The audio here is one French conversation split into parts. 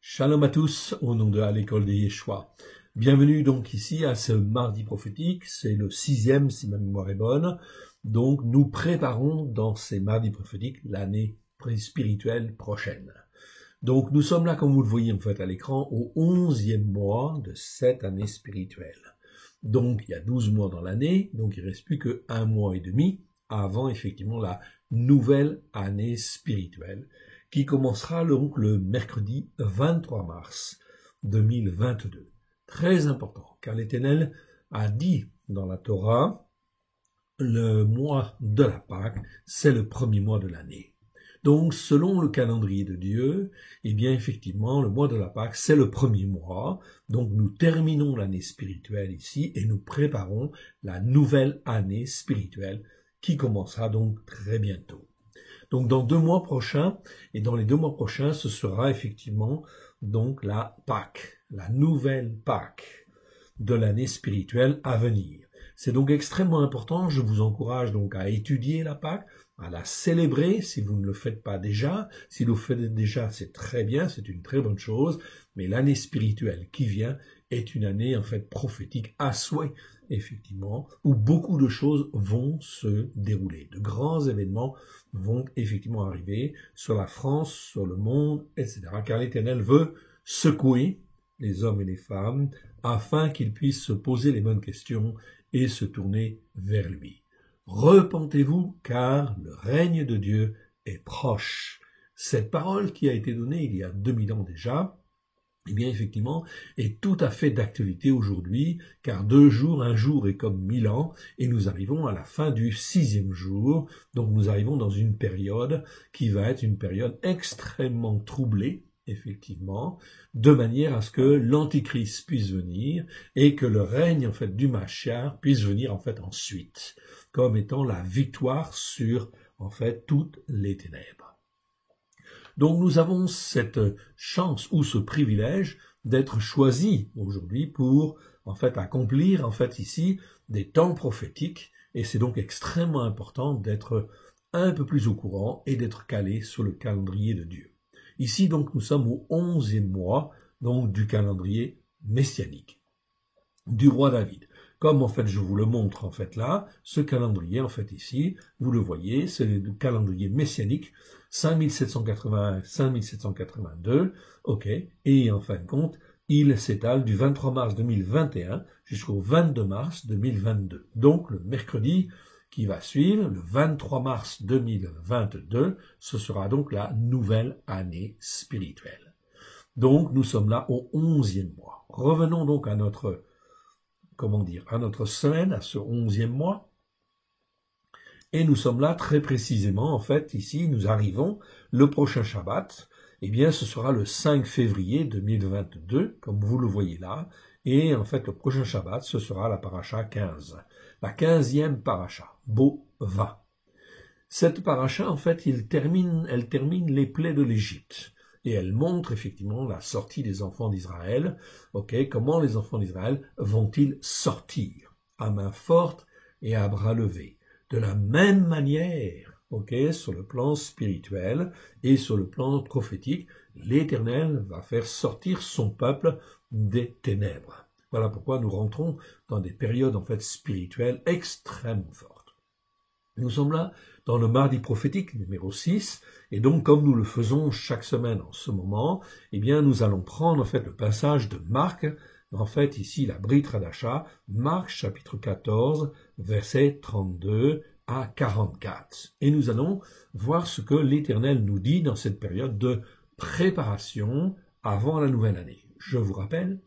Shalom à tous, au nom de l'école de Yeshua. Bienvenue donc ici à ce mardi prophétique, c'est le 6e si ma mémoire est bonne. Donc nous préparons dans ces mardis prophétiques l'année spirituelle prochaine. Donc nous sommes là, comme vous le voyez en fait à l'écran, au 11e mois de cette année spirituelle. Donc il y a 12 mois dans l'année, donc il ne reste plus que 1 mois et demi avant effectivement la nouvelle année spirituelle, qui commencera donc le mercredi 23 mars 2022. Très important, car l'Éternel a dit dans la Torah, le mois de la Pâque, c'est le premier mois de l'année. Donc, selon le calendrier de Dieu, eh bien, effectivement, le mois de la Pâque, c'est le premier mois. Donc, nous terminons l'année spirituelle ici et nous préparons la nouvelle année spirituelle qui commencera donc très bientôt. Donc dans 2 mois prochains, et dans les 2 mois prochains, ce sera effectivement donc la Pâque, la nouvelle Pâque de l'année spirituelle à venir. C'est donc extrêmement important, je vous encourage donc à étudier la Pâque, à la célébrer si vous ne le faites pas déjà. Si vous le faites déjà, c'est très bien, c'est une très bonne chose, mais l'année spirituelle qui vient est une année en fait prophétique à souhait, effectivement, où beaucoup de choses vont se dérouler. De grands événements vont effectivement arriver sur la France, sur le monde, etc. Car l'Éternel veut secouer les hommes et les femmes afin qu'ils puissent se poser les bonnes questions et se tourner vers lui. Repentez-vous car le règne de Dieu est proche. Cette parole qui a été donnée il y a 2000 ans déjà, eh bien, effectivement, est tout à fait d'actualité aujourd'hui, car 2 jours, 1 jour est comme 1000 ans, et nous arrivons à la fin du 6e jour, donc nous arrivons dans une période qui va être une période extrêmement troublée, effectivement, de manière à ce que l'Antichrist puisse venir, et que le règne, en fait, du Mashiach puisse venir, en fait, ensuite, comme étant la victoire sur, en fait, toutes les ténèbres. Donc nous avons cette chance ou ce privilège d'être choisis aujourd'hui pour en fait accomplir en fait ici des temps prophétiques, et c'est donc extrêmement important d'être un peu plus au courant et d'être calé sur le calendrier de Dieu. Ici donc nous sommes au 11e mois donc du calendrier messianique du roi David. Comme en fait je vous le montre en fait là, ce calendrier en fait ici, vous le voyez, c'est le calendrier messianique 5781-5782, ok, et en fin de compte, il s'étale du 23 mars 2021 jusqu'au 22 mars 2022. Donc le mercredi qui va suivre, le 23 mars 2022, ce sera donc la nouvelle année spirituelle. Donc nous sommes là au 11e mois. Revenons donc à notre à notre semaine, à ce 11e mois. Et nous sommes là très précisément, en fait, ici, nous arrivons, le prochain Shabbat, eh bien, ce sera le 5 février 2022, comme vous le voyez là, et en fait, le prochain Shabbat, ce sera la paracha 15, la 15e paracha, Bo-Va. Cette paracha, en fait, elle termine les plaies de l'Égypte. Et elle montre effectivement la sortie des enfants d'Israël. Ok, comment les enfants d'Israël vont-ils sortir à main forte et à bras levés? De la même manière, ok, sur le plan spirituel et sur le plan prophétique, l'Éternel va faire sortir son peuple des ténèbres. Voilà pourquoi nous rentrons dans des périodes en fait spirituelles extrêmement fortes. Nous sommes là dans le mardi prophétique numéro 6, et donc comme nous le faisons chaque semaine en ce moment, eh bien nous allons prendre en fait le passage de Marc, en fait ici la Brit Hadasha, Marc chapitre 14, versets 32 à 44. Et nous allons voir ce que l'Éternel nous dit dans cette période de préparation avant la nouvelle année. Je vous rappelle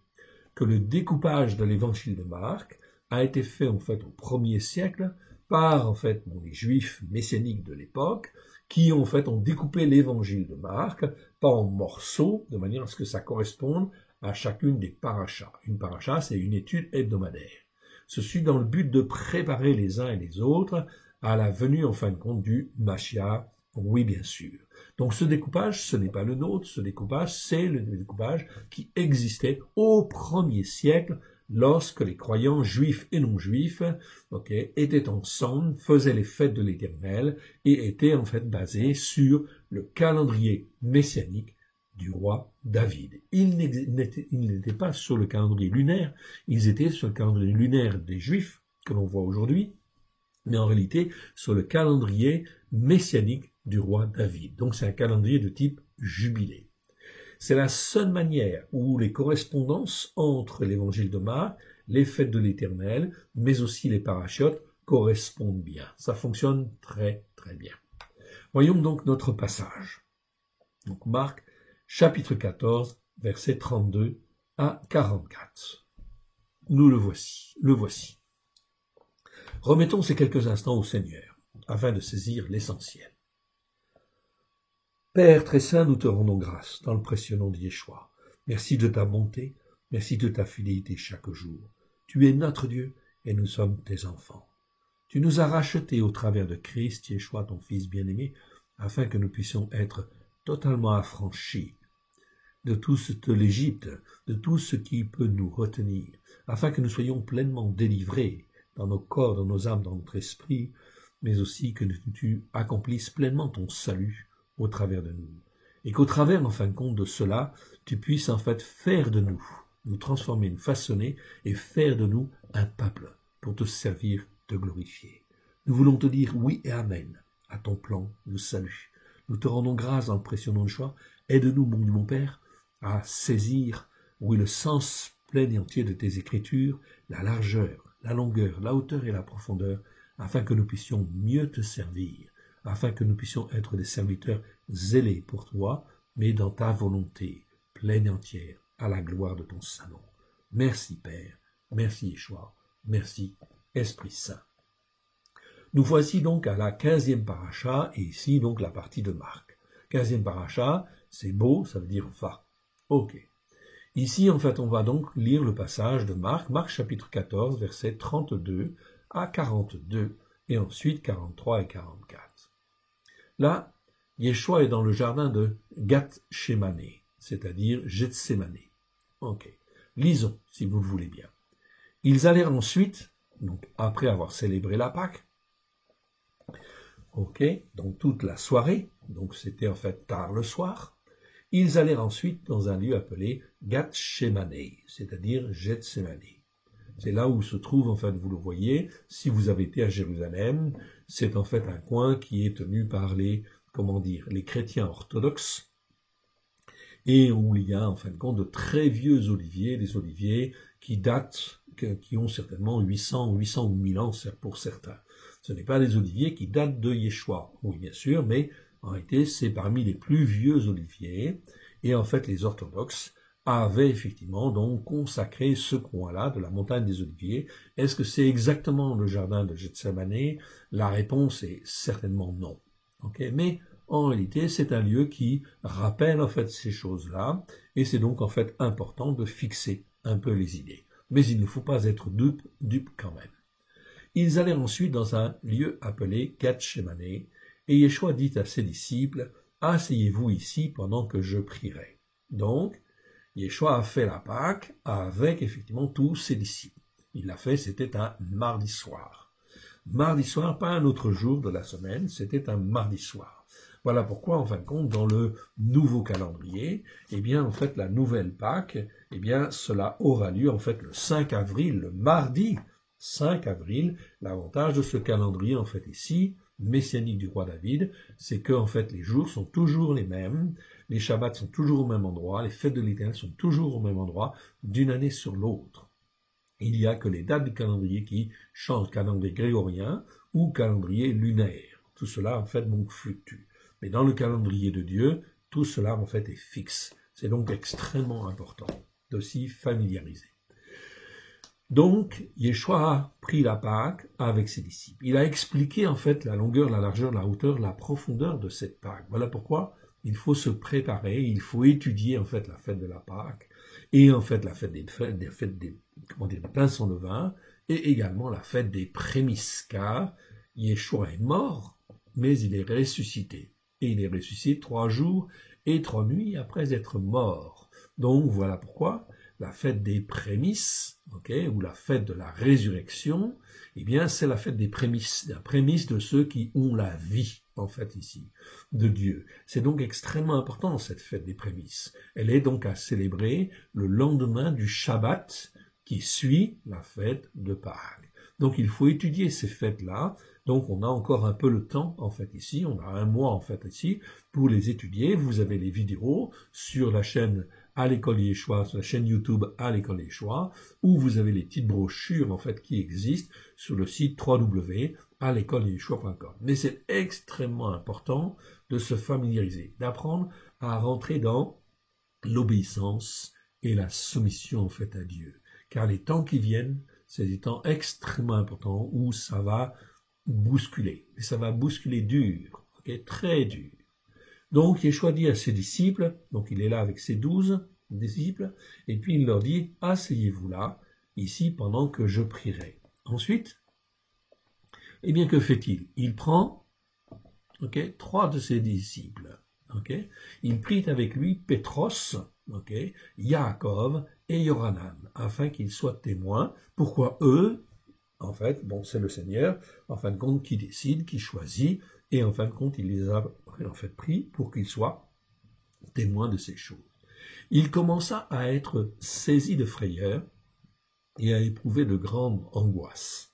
que le découpage de l'évangile de Marc a été fait en fait au 1er siècle par en fait les juifs messianiques de l'époque qui en fait ont découpé l'évangile de Marc pas en morceaux de manière à ce que ça corresponde à chacune des parachas. Une paracha, c'est une étude hebdomadaire. Ceci dans le but de préparer les uns et les autres à la venue en fin de compte du Mashiach, oui bien sûr. Donc ce découpage, ce n'est pas le nôtre, ce découpage, c'est le découpage qui existait au 1er siècle lorsque les croyants juifs et non juifs étaient ensemble, faisaient les fêtes de l'Éternel et étaient en fait basés sur le calendrier messianique du roi David. Ils n'étaient pas sur le calendrier lunaire, ils étaient sur le calendrier lunaire des Juifs, que l'on voit aujourd'hui, mais en réalité sur le calendrier messianique du roi David. Donc c'est un calendrier de type jubilé. C'est la seule manière où les correspondances entre l'évangile de Marc, les fêtes de l'Éternel, mais aussi les parachiotes correspondent bien. Ça fonctionne très très bien. Voyons donc notre passage. Donc Marc, chapitre 14, versets 32 à 44. Nous le voici. Remettons ces quelques instants au Seigneur, afin de saisir l'essentiel. Père très saint, nous te rendons grâce dans le précieux nom de Yeshua. Merci de ta bonté, merci de ta fidélité chaque jour. Tu es notre Dieu et nous sommes tes enfants. Tu nous as rachetés au travers de Christ, Yeshua, ton Fils bien-aimé, afin que nous puissions être totalement affranchis de toute l'Égypte, de tout ce qui peut nous retenir, afin que nous soyons pleinement délivrés dans nos corps, dans nos âmes, dans notre esprit, mais aussi que tu accomplisses pleinement ton salut au travers de nous. Et qu'au travers, en fin de compte, de cela, tu puisses en fait faire de nous transformer, nous façonner et faire de nous un peuple pour te servir, te glorifier. Nous voulons te dire oui et amen à ton plan de salut. Nous te rendons grâce dans le précieux nom de Yeshua. Aide-nous, mon Père, à saisir, oui, le sens plein et entier de tes Écritures, la largeur, la longueur, la hauteur et la profondeur, afin que nous puissions mieux te servir, afin que nous puissions être des serviteurs zélés pour toi, mais dans ta volonté, pleine et entière, à la gloire de ton saint nom. Merci Père, merci Yeshua, merci Esprit Saint. Nous voici donc à la 15e paracha, et ici donc la partie de Marc. 15e paracha, c'est beau, ça veut dire va. Ok. Ici, en fait, on va donc lire le passage de Marc, Marc chapitre 14, versets 32 à 42, et ensuite 43 et 44. Là, Yeshua est dans le jardin de Gath-Shemané, c'est-à-dire Gethsémané. Ok. Lisons, si vous le voulez bien. Ils allèrent ensuite, donc après avoir célébré la Pâque, ok, donc toute la soirée, donc c'était en fait tard le soir, ils allèrent ensuite dans un lieu appelé Gath-Shemané, c'est-à-dire Gethsémané. C'est là où se trouve, en fait, vous le voyez, si vous avez été à Jérusalem, c'est en fait un coin qui est tenu par les chrétiens orthodoxes, et où il y a, en fin de compte, de très vieux oliviers, des oliviers qui datent, qui ont certainement 800 ou 1000 ans pour certains. Ce n'est pas des oliviers qui datent de Yeshua, oui bien sûr, mais en réalité c'est parmi les plus vieux oliviers, et en fait les orthodoxes avaient effectivement donc consacré ce coin-là de la montagne des Oliviers. Est-ce que c'est exactement le jardin de Gethsémané? La réponse est certainement non. Okay, mais en réalité, c'est un lieu qui rappelle en fait ces choses-là, et c'est donc en fait important de fixer un peu les idées. Mais il ne faut pas être dupe quand même. Ils allèrent ensuite dans un lieu appelé Gath-Shemané, et Yeshua dit à ses disciples, « Asseyez-vous ici pendant que je prierai. » Donc, Yeshua a fait la Pâque avec effectivement tous ses disciples. Il l'a fait, c'était un mardi soir. Mardi soir, pas un autre jour de la semaine, c'était un mardi soir. Voilà pourquoi, en fin de compte, dans le nouveau calendrier, eh bien, en fait, la nouvelle Pâque, eh bien, cela aura lieu, en fait, le 5 avril, le mardi 5 avril. L'avantage de ce calendrier, en fait, ici, messianique du roi David, c'est que, en fait, les jours sont toujours les mêmes, les Shabbats sont toujours au même endroit, les fêtes de l'Éternel sont toujours au même endroit, d'une année sur l'autre. Il n'y a que les dates du calendrier qui changent, calendrier grégorien ou calendrier lunaire. Tout cela, en fait, donc, fluctue. Mais dans le calendrier de Dieu, tout cela, en fait, est fixe. C'est donc extrêmement important de s'y familiariser. Donc, Yeshua a pris la Pâque avec ses disciples. Il a expliqué, en fait, la longueur, la largeur, la hauteur, la profondeur de cette Pâque. Voilà pourquoi il faut se préparer, il faut étudier, en fait, la fête de la Pâque, et, en fait, la fête des pains sans levain, et également la fête des prémices, car Yeshua est mort, mais il est ressuscité. Et il est ressuscité 3 jours et 3 nuits après être mort. Donc, voilà pourquoi la fête des prémices, ou la fête de la résurrection, eh bien, c'est la fête des prémices, la prémisse de ceux qui ont la vie. en fait, ici, de Dieu. C'est donc extrêmement important, cette fête des prémices. Elle est donc à célébrer le lendemain du Shabbat qui suit la fête de Pâques. Donc, il faut étudier ces fêtes-là. Donc, on a encore un peu le temps, en fait, ici. On a un mois, en fait, ici, pour les étudier. Vous avez les vidéos sur la chaîne à l'école Yeshua, sur la chaîne YouTube à l'école Yeshua, où vous avez les petites brochures, en fait, qui existent sur le site www.alécoleyeshua.com. Mais c'est extrêmement important de se familiariser, d'apprendre à rentrer dans l'obéissance et la soumission, en fait, à Dieu. Car les temps qui viennent, c'est des temps extrêmement importants où ça va bousculer. Et ça va bousculer dur, okay, très dur. Donc, Yeshua dit à ses disciples, donc il est là avec ses 12 disciples, et puis il leur dit, asseyez-vous là, ici, pendant que je prierai. Ensuite, eh bien, que fait-il? Il prend, okay, 3 de ses disciples, okay. Il prie avec lui Pétros, okay, Yaakov et Yohanan, afin qu'ils soient témoins. Pourquoi eux? En fait, bon, c'est le Seigneur, en fin de compte, qui décide, qui choisit, et en fin de compte, il les a en fait pris pour qu'ils soient témoins de ces choses. Il commença à être saisi de frayeur et à éprouver de grandes angoisses.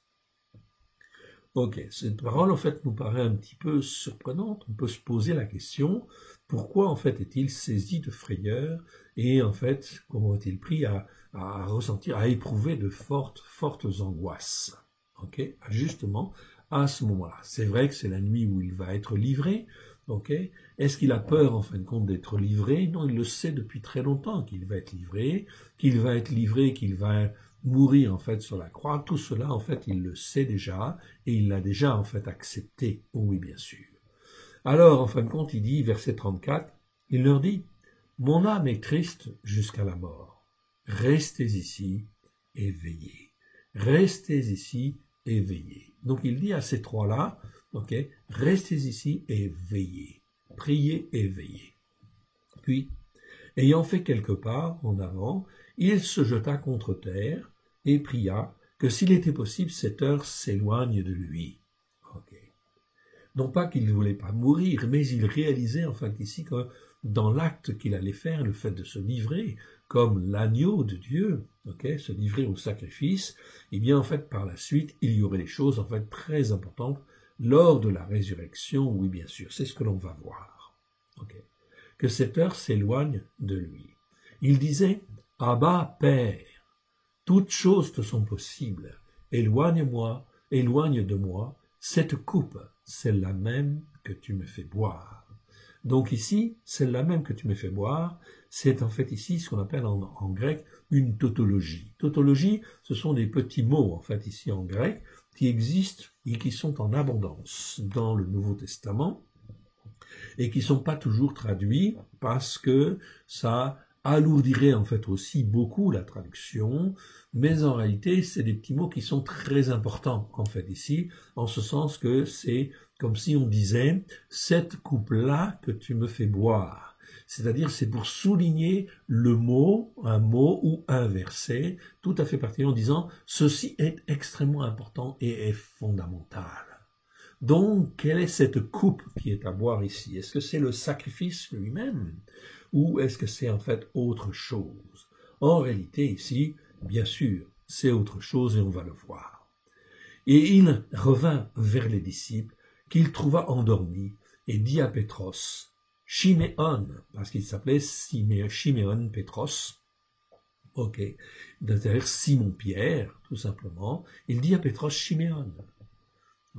Ok, cette parole, en fait, nous paraît un petit peu surprenante. On peut se poser la question, pourquoi, en fait, est-il saisi de frayeur et, en fait, comment est-il pris à ressentir, à éprouver de fortes angoisses? Ok, justement, à ce moment-là. C'est vrai que c'est la nuit où il va être livré. Ok, est-ce qu'il a peur, en fin de compte, d'être livré? Non, il le sait depuis très longtemps qu'il va être livré, qu'il va mourir, en fait, sur la croix. Tout cela, en fait, il le sait déjà, et il l'a déjà, en fait, accepté. Oui, bien sûr. Alors, en fin de compte, il dit, verset 34, il leur dit, « Mon âme est triste jusqu'à la mort. Restez ici et veillez. Restez ici et veillez. » Donc, il dit à ces trois-là, ok, restez ici et veillez. Priez et veillez. Puis, ayant fait quelques pas en avant, il se jeta contre terre et pria que s'il était possible, cette heure s'éloigne de lui. Okay. Non pas qu'il ne voulait pas mourir, mais il réalisait en fait ici que dans l'acte qu'il allait faire, le fait de se livrer comme l'agneau de Dieu, okay, se livrer au sacrifice, eh bien en fait par la suite, il y aurait des choses en fait très importantes lors de la résurrection, oui bien sûr, c'est ce que l'on va voir. Okay. Que cette heure s'éloigne de lui. Il disait, « Abba, Père, toutes choses te sont possibles. Éloigne-moi, éloigne de moi cette coupe, celle-là même que tu me fais boire. » Donc ici, celle-là même que tu me fais boire, c'est en fait ici ce qu'on appelle en grec une tautologie. Tautologie, ce sont des petits mots en fait ici en grec qui existent et qui sont en abondance dans le Nouveau Testament et qui ne sont pas toujours traduits parce que ça alourdirait en fait aussi beaucoup la traduction, mais en réalité c'est des petits mots qui sont très importants en fait ici, en ce sens que c'est comme si on disait cette coupe-là que tu me fais boire. C'est-à-dire c'est pour souligner le mot, un mot ou un verset, tout à fait particulier en disant ceci est extrêmement important et est fondamental. Donc, quelle est cette coupe qui est à boire ici? Est-ce que c'est le sacrifice lui-même ou est-ce que c'est en fait autre chose? En réalité, ici, bien sûr, c'est autre chose et on va le voir. Et il revint vers les disciples qu'il trouva endormis et dit à Pétros, Chiméon, parce qu'il s'appelait Chiméon Pétros, ok, c'est-à-dire Simon-Pierre, tout simplement, il dit à Pétros, Chiméon,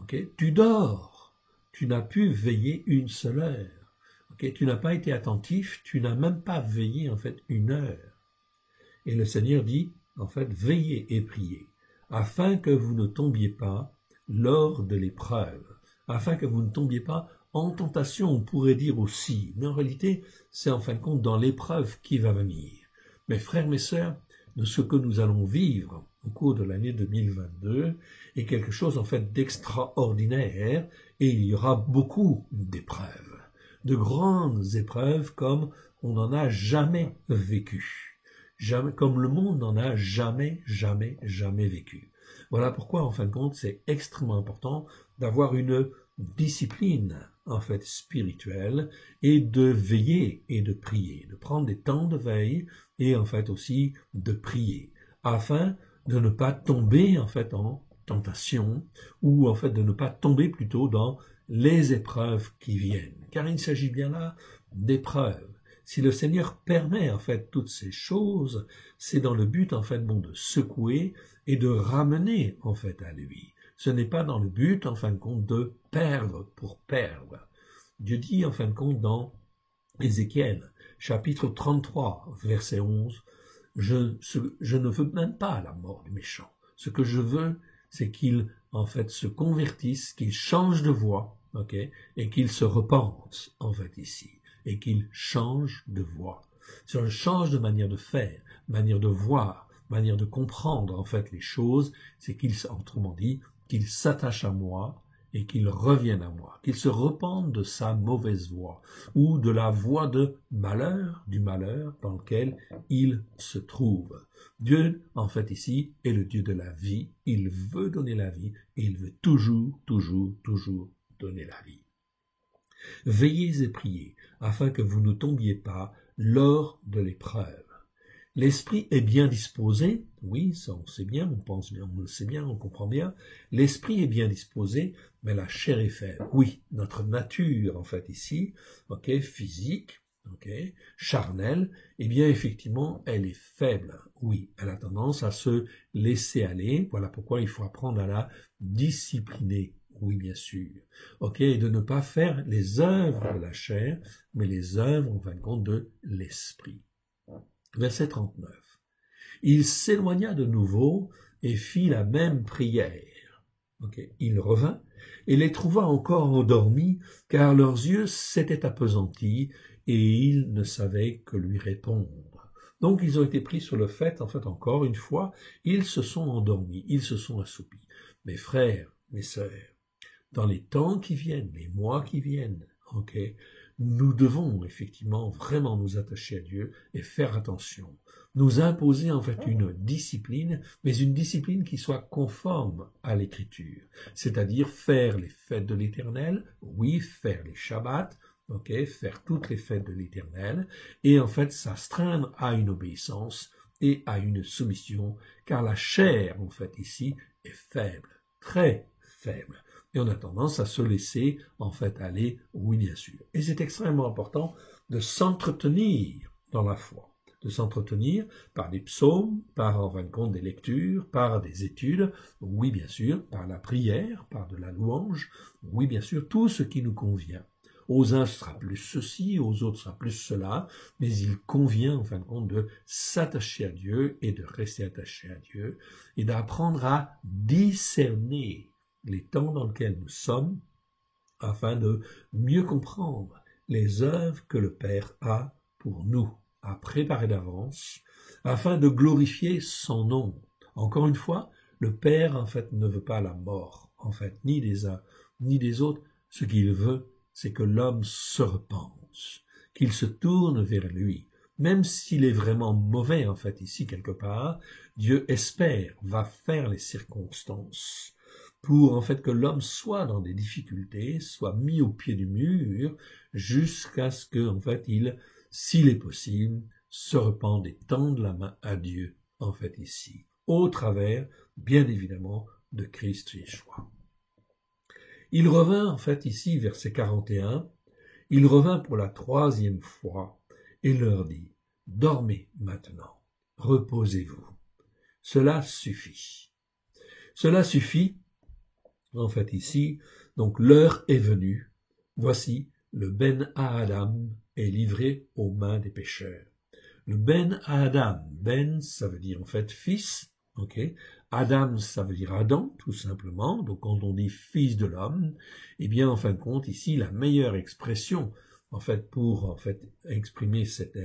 okay, tu dors, tu n'as pu veiller une seule heure, okay, tu n'as pas été attentif, tu n'as même pas veillé en fait une heure. Et le Seigneur dit, en fait, veillez et priez, afin que vous ne tombiez pas lors de l'épreuve, afin que vous ne tombiez pas en tentation, on pourrait dire aussi, mais en réalité, c'est en fin de compte dans l'épreuve qui va venir. Mes frères, mes sœurs, de ce que nous allons vivre au cours de l'année 2022 est quelque chose en fait d'extraordinaire et il y aura beaucoup d'épreuves, de grandes épreuves comme on n'en a jamais vécu, jamais, comme le monde n'en a jamais vécu. Voilà pourquoi en fin de compte c'est extrêmement important d'avoir une discipline en fait spirituel et de veiller et de prier, de prendre des temps de veille et en fait aussi de prier afin de ne pas tomber en fait en tentation ou en fait de ne pas tomber plutôt dans les épreuves qui viennent, car il s'agit bien là d'épreuves. Si le Seigneur permet en fait toutes ces choses, c'est dans le but en fait de secouer et de ramener en fait à lui. Ce n'est pas dans le but en fin de compte de perdre pour perdre. Dieu dit en fin de compte dans Ézéchiel chapitre 33 verset 11, je ne veux même pas la mort du méchant. Ce que je veux, c'est qu'il en fait se convertisse, qu'il change de voie, et qu'il se repente en fait ici, et qu'il change de voie. Si on change de manière de faire, manière de voir, manière de comprendre en fait les choses, c'est qu'il, autrement dit, qu'il s'attache à moi et qu'il revienne à moi, qu'il se repente de sa mauvaise voie ou de la voie de malheur, du malheur dans lequel il se trouve. Dieu, en fait, ici, est le Dieu de la vie. Il veut donner la vie et il veut toujours donner la vie. Veillez et priez afin que vous ne tombiez pas lors de l'épreuve. L'esprit est bien disposé, oui, ça on sait bien, on pense bien, on le sait bien, on comprend bien. L'esprit est bien disposé, mais la chair est faible. Oui, notre nature, en fait, ici, physique, charnelle, eh bien, effectivement, elle est faible. Oui, elle a tendance à se laisser aller. Voilà pourquoi il faut apprendre à la discipliner. Oui, bien sûr. Et de ne pas faire les œuvres de la chair, mais les œuvres, en fin de compte, de l'esprit. Verset 39. Il s'éloigna de nouveau et fit la même prière. Il revint et les trouva encore endormis, car leurs yeux s'étaient appesantis et ils ne savaient que lui répondre. Donc ils ont été pris sur le fait, en fait, encore une fois, ils se sont endormis, ils se sont assoupis. Mes frères, mes sœurs, dans les temps qui viennent, les mois qui viennent, nous devons effectivement vraiment nous attacher à Dieu et faire attention. Nous imposer en fait une discipline, mais une discipline qui soit conforme à l'Écriture. C'est-à-dire faire les fêtes de l'Éternel, oui, faire les Shabbats, faire toutes les fêtes de l'Éternel, et en fait s'astreindre à une obéissance et à une soumission, car la chair, en fait, ici, est faible, très faible. Et on a tendance à se laisser, en fait, aller, oui, bien sûr. Et c'est extrêmement important de s'entretenir dans la foi, de s'entretenir par des psaumes, par, en fin de compte, des lectures, par des études, oui, bien sûr, par la prière, par de la louange, oui, bien sûr, tout ce qui nous convient. Aux uns, ce sera plus ceci, aux autres, ce sera plus cela, mais il convient, en fin de compte, de s'attacher à Dieu et de rester attaché à Dieu et d'apprendre à discerner les temps dans lesquels nous sommes, afin de mieux comprendre les œuvres que le Père a pour nous, à préparer d'avance, afin de glorifier son nom. Encore une fois, le Père, en fait, ne veut pas la mort, en fait, ni des uns, ni des autres. Ce qu'il veut, c'est que l'homme se repente, qu'il se tourne vers lui. Même s'il est vraiment mauvais, en fait, ici, quelque part, Dieu espère, va faire les circonstances pour en fait que l'homme soit dans des difficultés, soit mis au pied du mur, jusqu'à ce que, en fait, il, s'il est possible, se repente et tende la main à Dieu, en fait, ici, au travers, bien évidemment, de Christ Yeshua. Il revint, en fait, ici, verset 41, il revint pour la 3e fois et leur dit, « Dormez maintenant, reposez-vous. Cela suffit. » Cela suffit. En fait, ici, donc l'heure est venue. Voici, le Ben Adam est livré aux mains des pécheurs. Le Ben Adam, Ben, ça veut dire en fait fils, Adam, ça veut dire Adam, tout simplement. Donc, quand on dit fils de l'homme, eh bien, en fin de compte, ici, la meilleure expression, en fait, pour en fait exprimer cette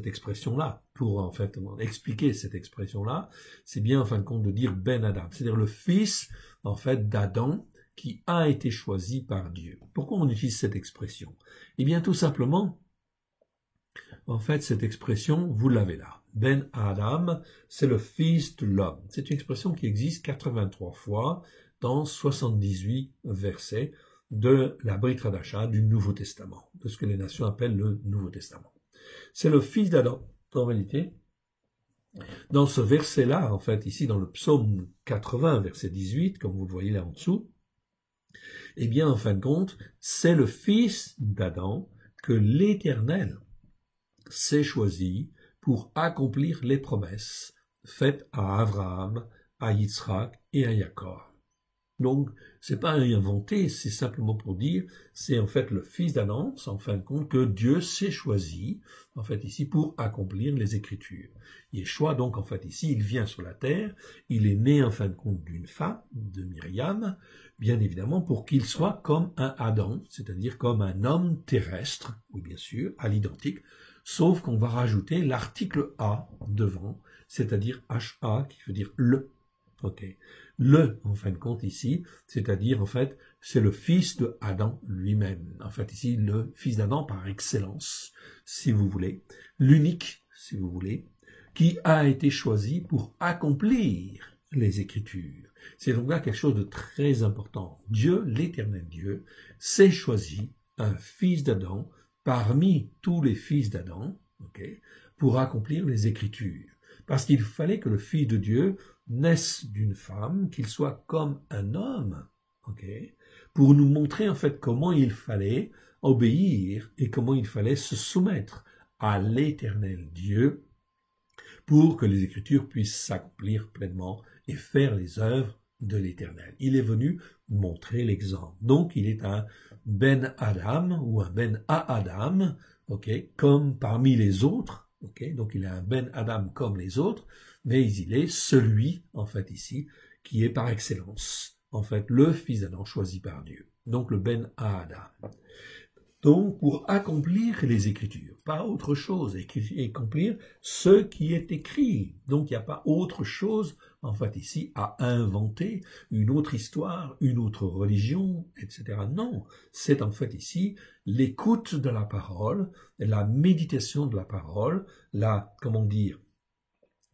expression-là, pour en fait expliquer cette expression-là, c'est bien en fin de compte de dire Ben Adam, c'est-à-dire le fils en fait d'Adam qui a été choisi par Dieu. Pourquoi on utilise cette expression? Eh bien tout simplement, en fait cette expression, vous l'avez là. Ben Adam, c'est le fils de l'homme. C'est une expression qui existe 83 fois dans 78 versets. de la Brit Hadasha, du Nouveau Testament, de ce que les nations appellent le Nouveau Testament. C'est le fils d'Adam, en réalité. Dans ce verset-là, en fait, ici dans le psaume 80, verset 18, comme vous le voyez là en dessous, eh bien, en fin de compte, c'est le fils d'Adam que l'Éternel s'est choisi pour accomplir les promesses faites à Abraham, à Yitzhak et à Jacob. Donc, c'est pas inventé, c'est simplement pour dire, c'est en fait le fils d'Adam, en fin de compte, que Dieu s'est choisi, en fait ici, pour accomplir les Écritures. Yeshua, donc, en fait ici, il vient sur la terre, il est né, en fin de compte, d'une femme, de Myriam, bien évidemment, pour qu'il soit comme un Adam, c'est-à-dire comme un homme terrestre, oui, bien sûr, à l'identique, sauf qu'on va rajouter l'article A devant, c'est-à-dire HA, qui veut dire le. Ok. Le, en fin de compte, ici, c'est-à-dire, en fait, c'est le fils de Adam lui-même. En fait, ici, le fils d'Adam par excellence, si vous voulez, l'unique, si vous voulez, qui a été choisi pour accomplir les Écritures. C'est donc là quelque chose de très important. Dieu, l'Éternel Dieu, s'est choisi un fils d'Adam parmi tous les fils d'Adam, okay, pour accomplir les Écritures. Parce qu'il fallait que le Fils de Dieu naisse d'une femme, qu'il soit comme un homme, okay, pour nous montrer en fait comment il fallait obéir et comment il fallait se soumettre à l'Éternel Dieu pour que les Écritures puissent s'accomplir pleinement et faire les œuvres de l'Éternel. Il est venu montrer l'exemple. Donc il est un Ben Adam ou un Ben Adam, okay, comme parmi les autres. Okay, donc il est un Ben Adam comme les autres, mais il est celui, en fait ici, qui est par excellence, en fait, le fils d'Adam choisi par Dieu. Donc le Ben Adam. Donc pour accomplir les Écritures, pas autre chose, et accomplir ce qui est écrit. Donc il n'y a pas autre chose, en fait ici, à inventer, une autre histoire, une autre religion, etc. Non, c'est en fait ici l'écoute de la parole, la méditation de la parole, comment dire,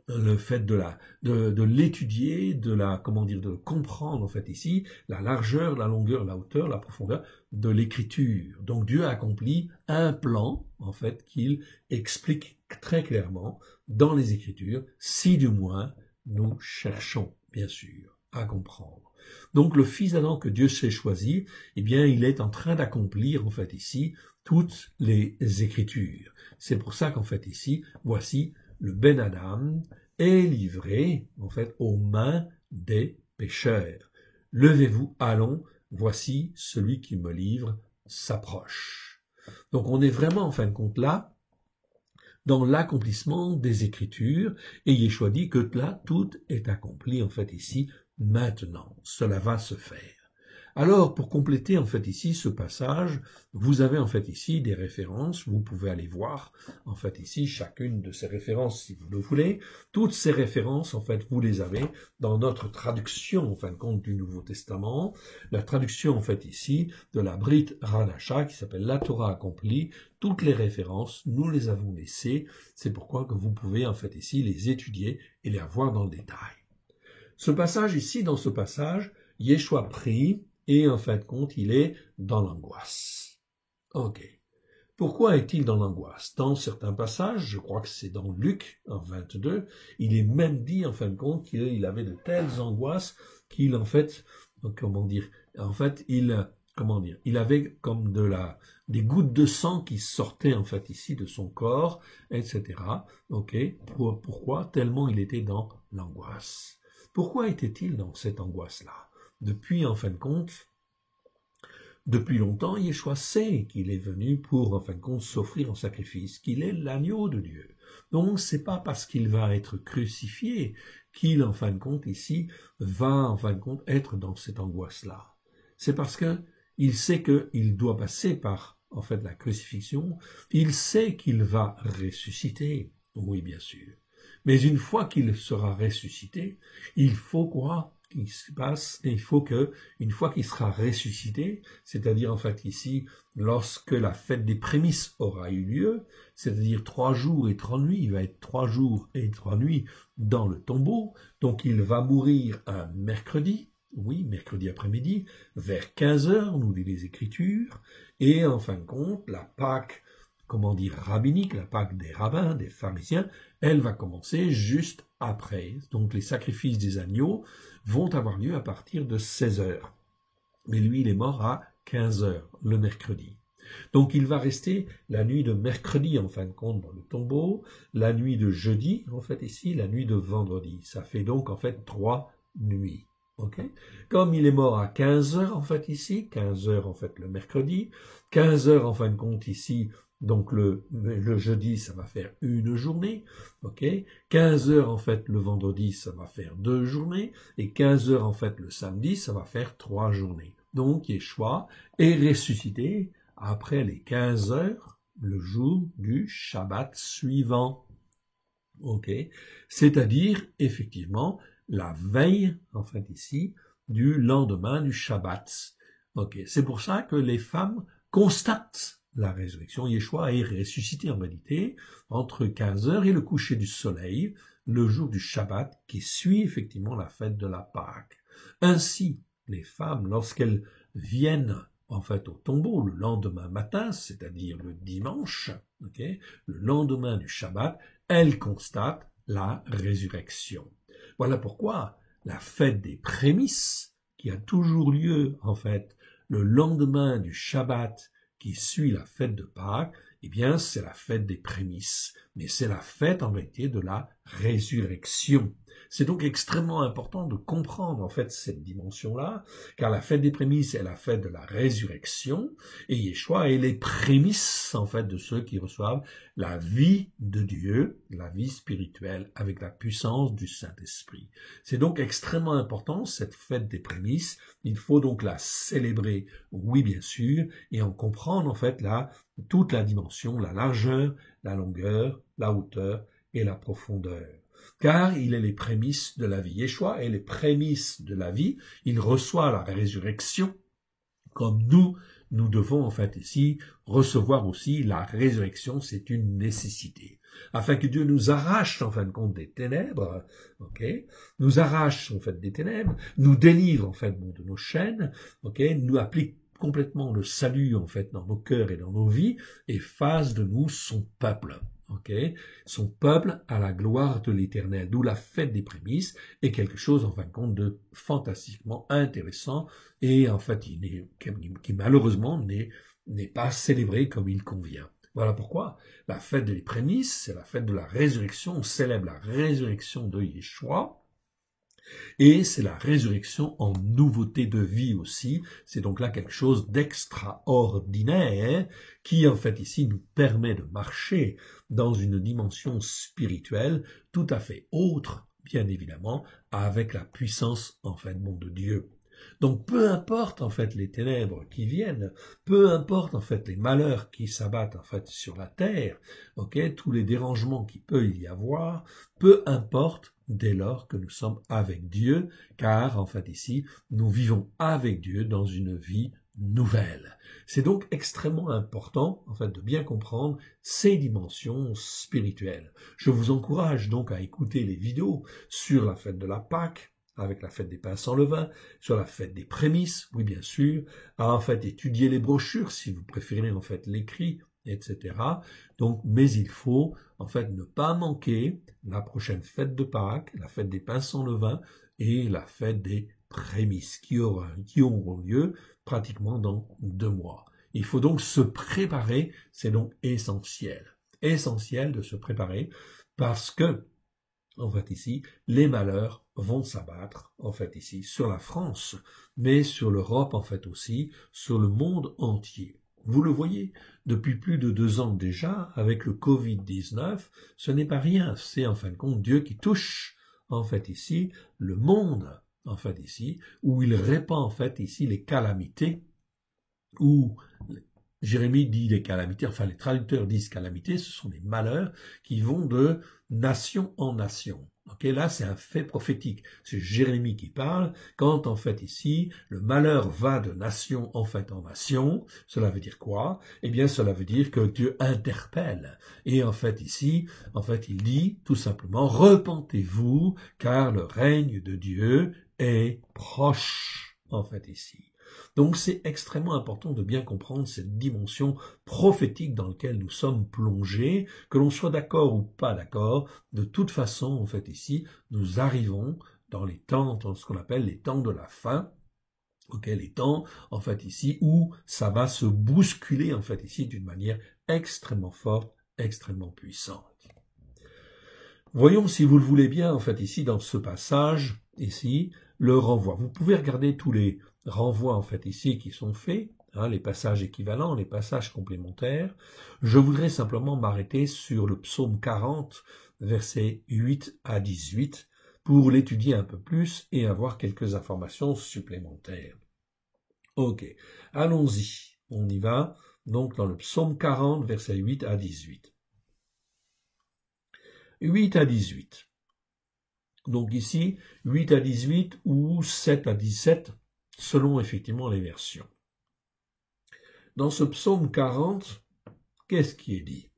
le fait de l'étudier, de le comprendre en fait ici, la largeur, la longueur, la hauteur, la profondeur de l'écriture. Donc Dieu a accompli un plan, en fait, qu'il explique très clairement dans les Écritures, si du moins nous cherchons, bien sûr, à comprendre. Donc le fils d'Adam que Dieu s'est choisi, eh bien, il est en train d'accomplir, en fait ici, toutes les Écritures. C'est pour ça qu'en fait ici, voici, le Ben Adam est livré, en fait, aux mains des pécheurs. Levez-vous, allons, voici celui qui me livre s'approche. Donc on est vraiment, en fin de compte, là, dans l'accomplissement des Écritures, et Yeshua dit que là, tout est accompli, en fait, ici, maintenant. Cela va se faire. Alors, pour compléter, en fait, ici, ce passage, vous avez, en fait, ici, des références. Vous pouvez aller voir, en fait, ici, chacune de ces références, si vous le voulez. Toutes ces références, en fait, vous les avez dans notre traduction, en fin de compte, du Nouveau Testament. La traduction, en fait, ici, de la Brit Hadasha, qui s'appelle la Torah accomplie. Toutes les références, nous les avons laissées. C'est pourquoi que vous pouvez, en fait, ici, les étudier et les avoir dans le détail. Ce passage, ici, dans ce passage, Yeshua prie, et en fin de compte, il est dans l'angoisse. Ok. Pourquoi est-il dans l'angoisse? Dans certains passages, je crois que c'est dans Luc, en 22, il est même dit, en fin de compte, qu'il avait de telles angoisses qu'il, en fait, il avait comme des gouttes de sang qui sortaient, en fait, ici, de son corps, etc. Ok. Pourquoi? Tellement il était dans l'angoisse. Pourquoi était-il dans cette angoisse-là? Depuis, en fin de compte, depuis longtemps, Yeshua sait qu'il est venu pour, en fin de compte, s'offrir en sacrifice, qu'il est l'agneau de Dieu. Donc, c'est pas parce qu'il va être crucifié qu'il, en fin de compte, ici, va, en fin de compte, être dans cette angoisse-là. C'est parce que il sait qu'il doit passer par, en fait, la crucifixion. Il sait qu'il va ressusciter. Oui, bien sûr. Mais une fois qu'il sera ressuscité, il faut quoi? Qu'il se passe, et il faut que, une fois qu'il sera ressuscité, c'est-à-dire en fait ici, lorsque la fête des prémices aura eu lieu, c'est-à-dire 3 jours et 3 nuits, il va être 3 jours et 3 nuits dans le tombeau, donc il va mourir un mercredi, oui, mercredi après-midi, vers 15 heures, nous dit les Écritures, et en fin de compte, la Pâque, comment dire, rabbinique, la Pâque des rabbins, des pharisiens, elle va commencer juste après. Donc les sacrifices des agneaux vont avoir lieu à partir de 16 heures. Mais lui, il est mort à 15 heures, le mercredi. Donc il va rester la nuit de mercredi, en fin de compte, dans le tombeau, la nuit de jeudi, en fait ici, la nuit de vendredi. Ça fait donc, en fait, 3 nuits. Okay. Comme il est mort à 15 heures, en fait, ici, 15 heures, en fait, le mercredi, 15 heures, en fin de compte, ici, donc le jeudi, ça va faire une journée, ok. 15 heures, en fait, le vendredi, ça va faire 2 journées, et 15 heures, en fait, le samedi, ça va faire 3 journées. Donc, Yeshua est ressuscité après les 15 heures, le jour du Shabbat suivant. Ok, c'est-à-dire, effectivement, la veille, en fait ici, du lendemain du Shabbat. Ok, c'est pour ça que les femmes constatent la résurrection. Yeshua est ressuscité en réalité entre 15 heures et le coucher du soleil, le jour du Shabbat qui suit effectivement la fête de la Pâque. Ainsi, les femmes, lorsqu'elles viennent en fait au tombeau le lendemain matin, c'est-à-dire le dimanche, okay, le lendemain du Shabbat, elles constatent la résurrection. Voilà pourquoi la fête des prémices, qui a toujours lieu en fait le lendemain du Shabbat qui suit la fête de Pâques, eh bien c'est la fête des prémices, mais c'est la fête en réalité de la résurrection. C'est donc extrêmement important de comprendre en fait cette dimension-là, car la fête des prémices est la fête de la résurrection, et Yeshua est les prémices en fait de ceux qui reçoivent la vie de Dieu, la vie spirituelle, avec la puissance du Saint-Esprit. C'est donc extrêmement important cette fête des prémices. Il faut donc la célébrer, oui bien sûr, et en comprendre en fait toute la dimension, la largeur, la longueur, la hauteur et la profondeur. Car il est les prémices de la vie. Yeshua est les prémices de la vie. Il reçoit la résurrection comme nous devons en fait ici recevoir aussi la résurrection. C'est une nécessité. Afin que Dieu nous arrache en fin de compte des ténèbres, nous arrache en fait des ténèbres, nous délivre en fait de nos chaînes, nous applique complètement le salut en fait dans nos cœurs et dans nos vies et fasse de nous son peuple. Son peuple à la gloire de l'Éternel, d'où la fête des prémices est quelque chose en fin de compte de fantastiquement intéressant et en fait qui malheureusement n'est pas célébré comme il convient. Voilà pourquoi la fête des prémices, c'est la fête de la résurrection, on célèbre la résurrection de Yeshua. Et c'est la résurrection en nouveauté de vie aussi. C'est donc là quelque chose d'extraordinaire qui, en fait, ici, nous permet de marcher dans une dimension spirituelle tout à fait autre, bien évidemment, avec la puissance, en fait, de Dieu. Donc, peu importe, en fait, les ténèbres qui viennent, peu importe, en fait, les malheurs qui s'abattent, en fait, sur la terre, tous les dérangements qu'il peut y avoir, peu importe, dès lors que nous sommes avec Dieu, car, en fait, ici, nous vivons avec Dieu dans une vie nouvelle. C'est donc extrêmement important, en fait, de bien comprendre ces dimensions spirituelles. Je vous encourage donc à écouter les vidéos sur la fête de la Pâque, avec la fête des pains sans levain, sur la fête des prémices, oui bien sûr, à en fait étudier les brochures si vous préférez en fait l'écrit, etc. Donc, mais il faut en fait ne pas manquer la prochaine fête de Pâques, la fête des pains sans levain et la fête des prémices qui auront lieu pratiquement dans 2 mois. Il faut donc se préparer, c'est donc essentiel de se préparer parce que en fait ici, les malheurs vont s'abattre, en fait ici, sur la France, mais sur l'Europe, en fait aussi, sur le monde entier. Vous le voyez, depuis plus de 2 ans déjà, avec le Covid-19, ce n'est pas rien, c'est en fin de compte Dieu qui touche, en fait ici, le monde, en fait ici, où il répand, en fait ici, les calamités, où Jérémie dit les calamités, enfin les traducteurs disent calamités, ce sont des malheurs qui vont de nation en nation. Là, c'est un fait prophétique. C'est Jérémie qui parle. Quand, en fait, ici, le malheur va de nation, en fait, en nation, cela veut dire quoi? Eh bien, cela veut dire que Dieu interpelle. Et, en fait, ici, en fait, il dit, tout simplement, repentez-vous, car le règne de Dieu est proche, en fait, ici. Donc c'est extrêmement important de bien comprendre cette dimension prophétique dans laquelle nous sommes plongés, que l'on soit d'accord ou pas d'accord, de toute façon, en fait, ici, nous arrivons dans les temps, dans ce qu'on appelle les temps de la fin, les temps, en fait, ici, où ça va se bousculer, en fait, ici, d'une manière extrêmement forte, extrêmement puissante. Voyons, si vous le voulez bien, en fait, ici, dans ce passage, ici, le renvoi. Vous pouvez regarder tous les renvois, en fait, ici, qui sont faits, les passages équivalents, les passages complémentaires. Je voudrais simplement m'arrêter sur le psaume 40, versets 8 à 18, pour l'étudier un peu plus et avoir quelques informations supplémentaires. Ok, allons-y, on y va, donc dans le psaume 40, versets 8 à 18. 8 à 18. Donc ici, 8 à 18 ou 7 à 17, selon effectivement les versions. Dans ce psaume 40, qu'est-ce qui est dit?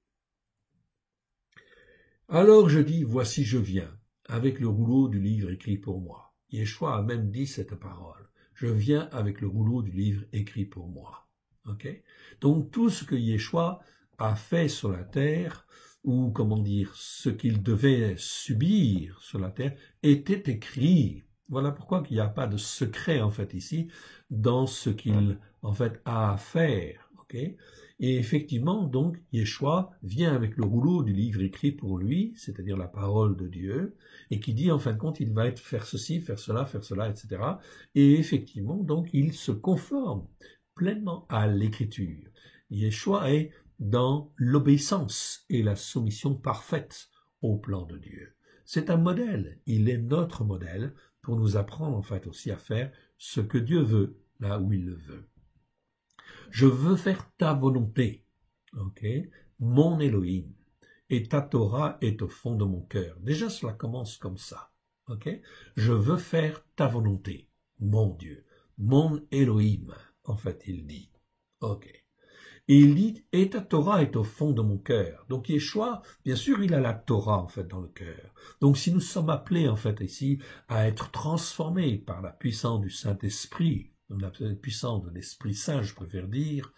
Alors je dis, voici je viens, avec le rouleau du livre écrit pour moi. Yeshua a même dit cette parole. Je viens avec le rouleau du livre écrit pour moi. Okay? Donc tout ce que Yeshua a fait sur la terre, ou comment dire, ce qu'il devait subir sur la terre, était écrit. Voilà pourquoi il n'y a pas de secret en fait ici dans ce qu'il en fait a à faire. Okay? Et effectivement, donc, Yeshua vient avec le rouleau du livre écrit pour lui, c'est-à-dire la parole de Dieu, et qui dit, en fin de compte, il va faire ceci, faire cela, etc. Et effectivement, donc, il se conforme pleinement à l'écriture. Yeshua est dans l'obéissance et la soumission parfaite au plan de Dieu. C'est un modèle, il est notre modèle pour nous apprendre, en fait, aussi à faire ce que Dieu veut, là où il le veut. Je veux faire ta volonté, mon Elohim, et ta Torah est au fond de mon cœur. Déjà, cela commence comme ça, Je veux faire ta volonté, mon Dieu, mon Elohim, en fait, il dit, Et il dit, et ta Torah est au fond de mon cœur. Donc, Yeshua, bien sûr, il a la Torah, en fait, dans le cœur. Donc, si nous sommes appelés, en fait, ici, à être transformés par la puissance du Saint-Esprit, la puissance de l'Esprit Saint, je préfère dire,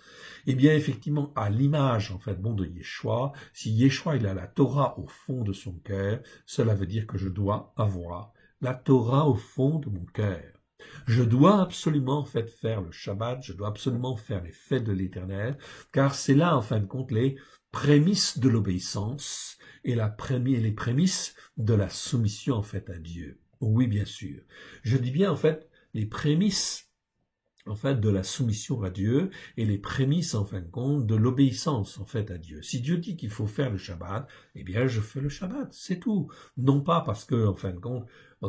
eh bien, effectivement, à l'image, en fait, de Yeshua, si Yeshua, il a la Torah au fond de son cœur, cela veut dire que je dois avoir la Torah au fond de mon cœur. Je dois absolument, en fait, faire le Shabbat, je dois absolument faire les fêtes de l'Éternel, car c'est là, en fin de compte, les prémices de l'obéissance et les prémices de la soumission, en fait, à Dieu. Oui, bien sûr. Je dis bien, en fait, les prémices en fait, de la soumission à Dieu et les prémices, en fin de compte, de l'obéissance, en fait, à Dieu. Si Dieu dit qu'il faut faire le Shabbat, eh bien, je fais le Shabbat, c'est tout. Non pas parce que, en fin de compte,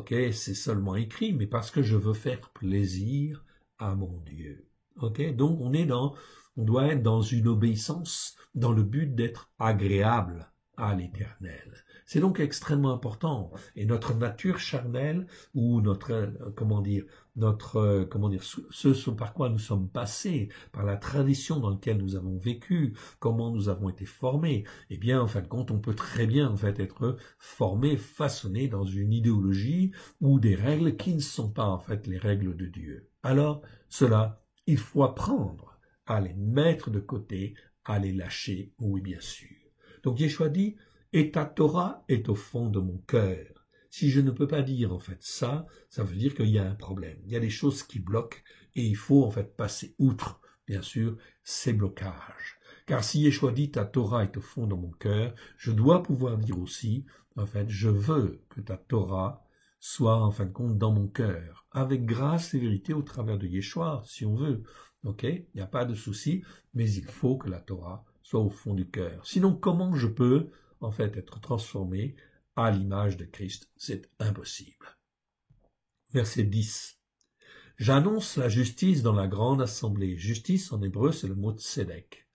c'est seulement écrit, mais parce que je veux faire plaisir à mon Dieu. Donc, on doit être dans une obéissance dans le but d'être agréable à l'Éternel. C'est donc extrêmement important. Et notre nature charnelle, ou ce par quoi nous sommes passés, par la tradition dans laquelle nous avons vécu, comment nous avons été formés, eh bien, en fin de compte, on peut très bien, en fait, être formé, façonné dans une idéologie ou des règles qui ne sont pas, en fait, les règles de Dieu. Alors, cela, il faut apprendre à les mettre de côté, à les lâcher, oui, bien sûr. Donc, Yeshua dit, et ta Torah est au fond de mon cœur. Si je ne peux pas dire, en fait, ça veut dire qu'il y a un problème. Il y a des choses qui bloquent et il faut, en fait, passer outre, bien sûr, ces blocages. Car si Yeshua dit, ta Torah est au fond de mon cœur, je dois pouvoir dire aussi, en fait, je veux que ta Torah soit, en fin de compte, dans mon cœur, avec grâce et vérité au travers de Yeshua, si on veut. Il n'y a pas de souci, mais il faut que la Torah soit au fond du cœur. Sinon, comment je peux, en fait, être transformé à l'image de Christ? C'est impossible. Verset 10. J'annonce la justice dans la grande assemblée. Justice, en hébreu, c'est le mot tzedek.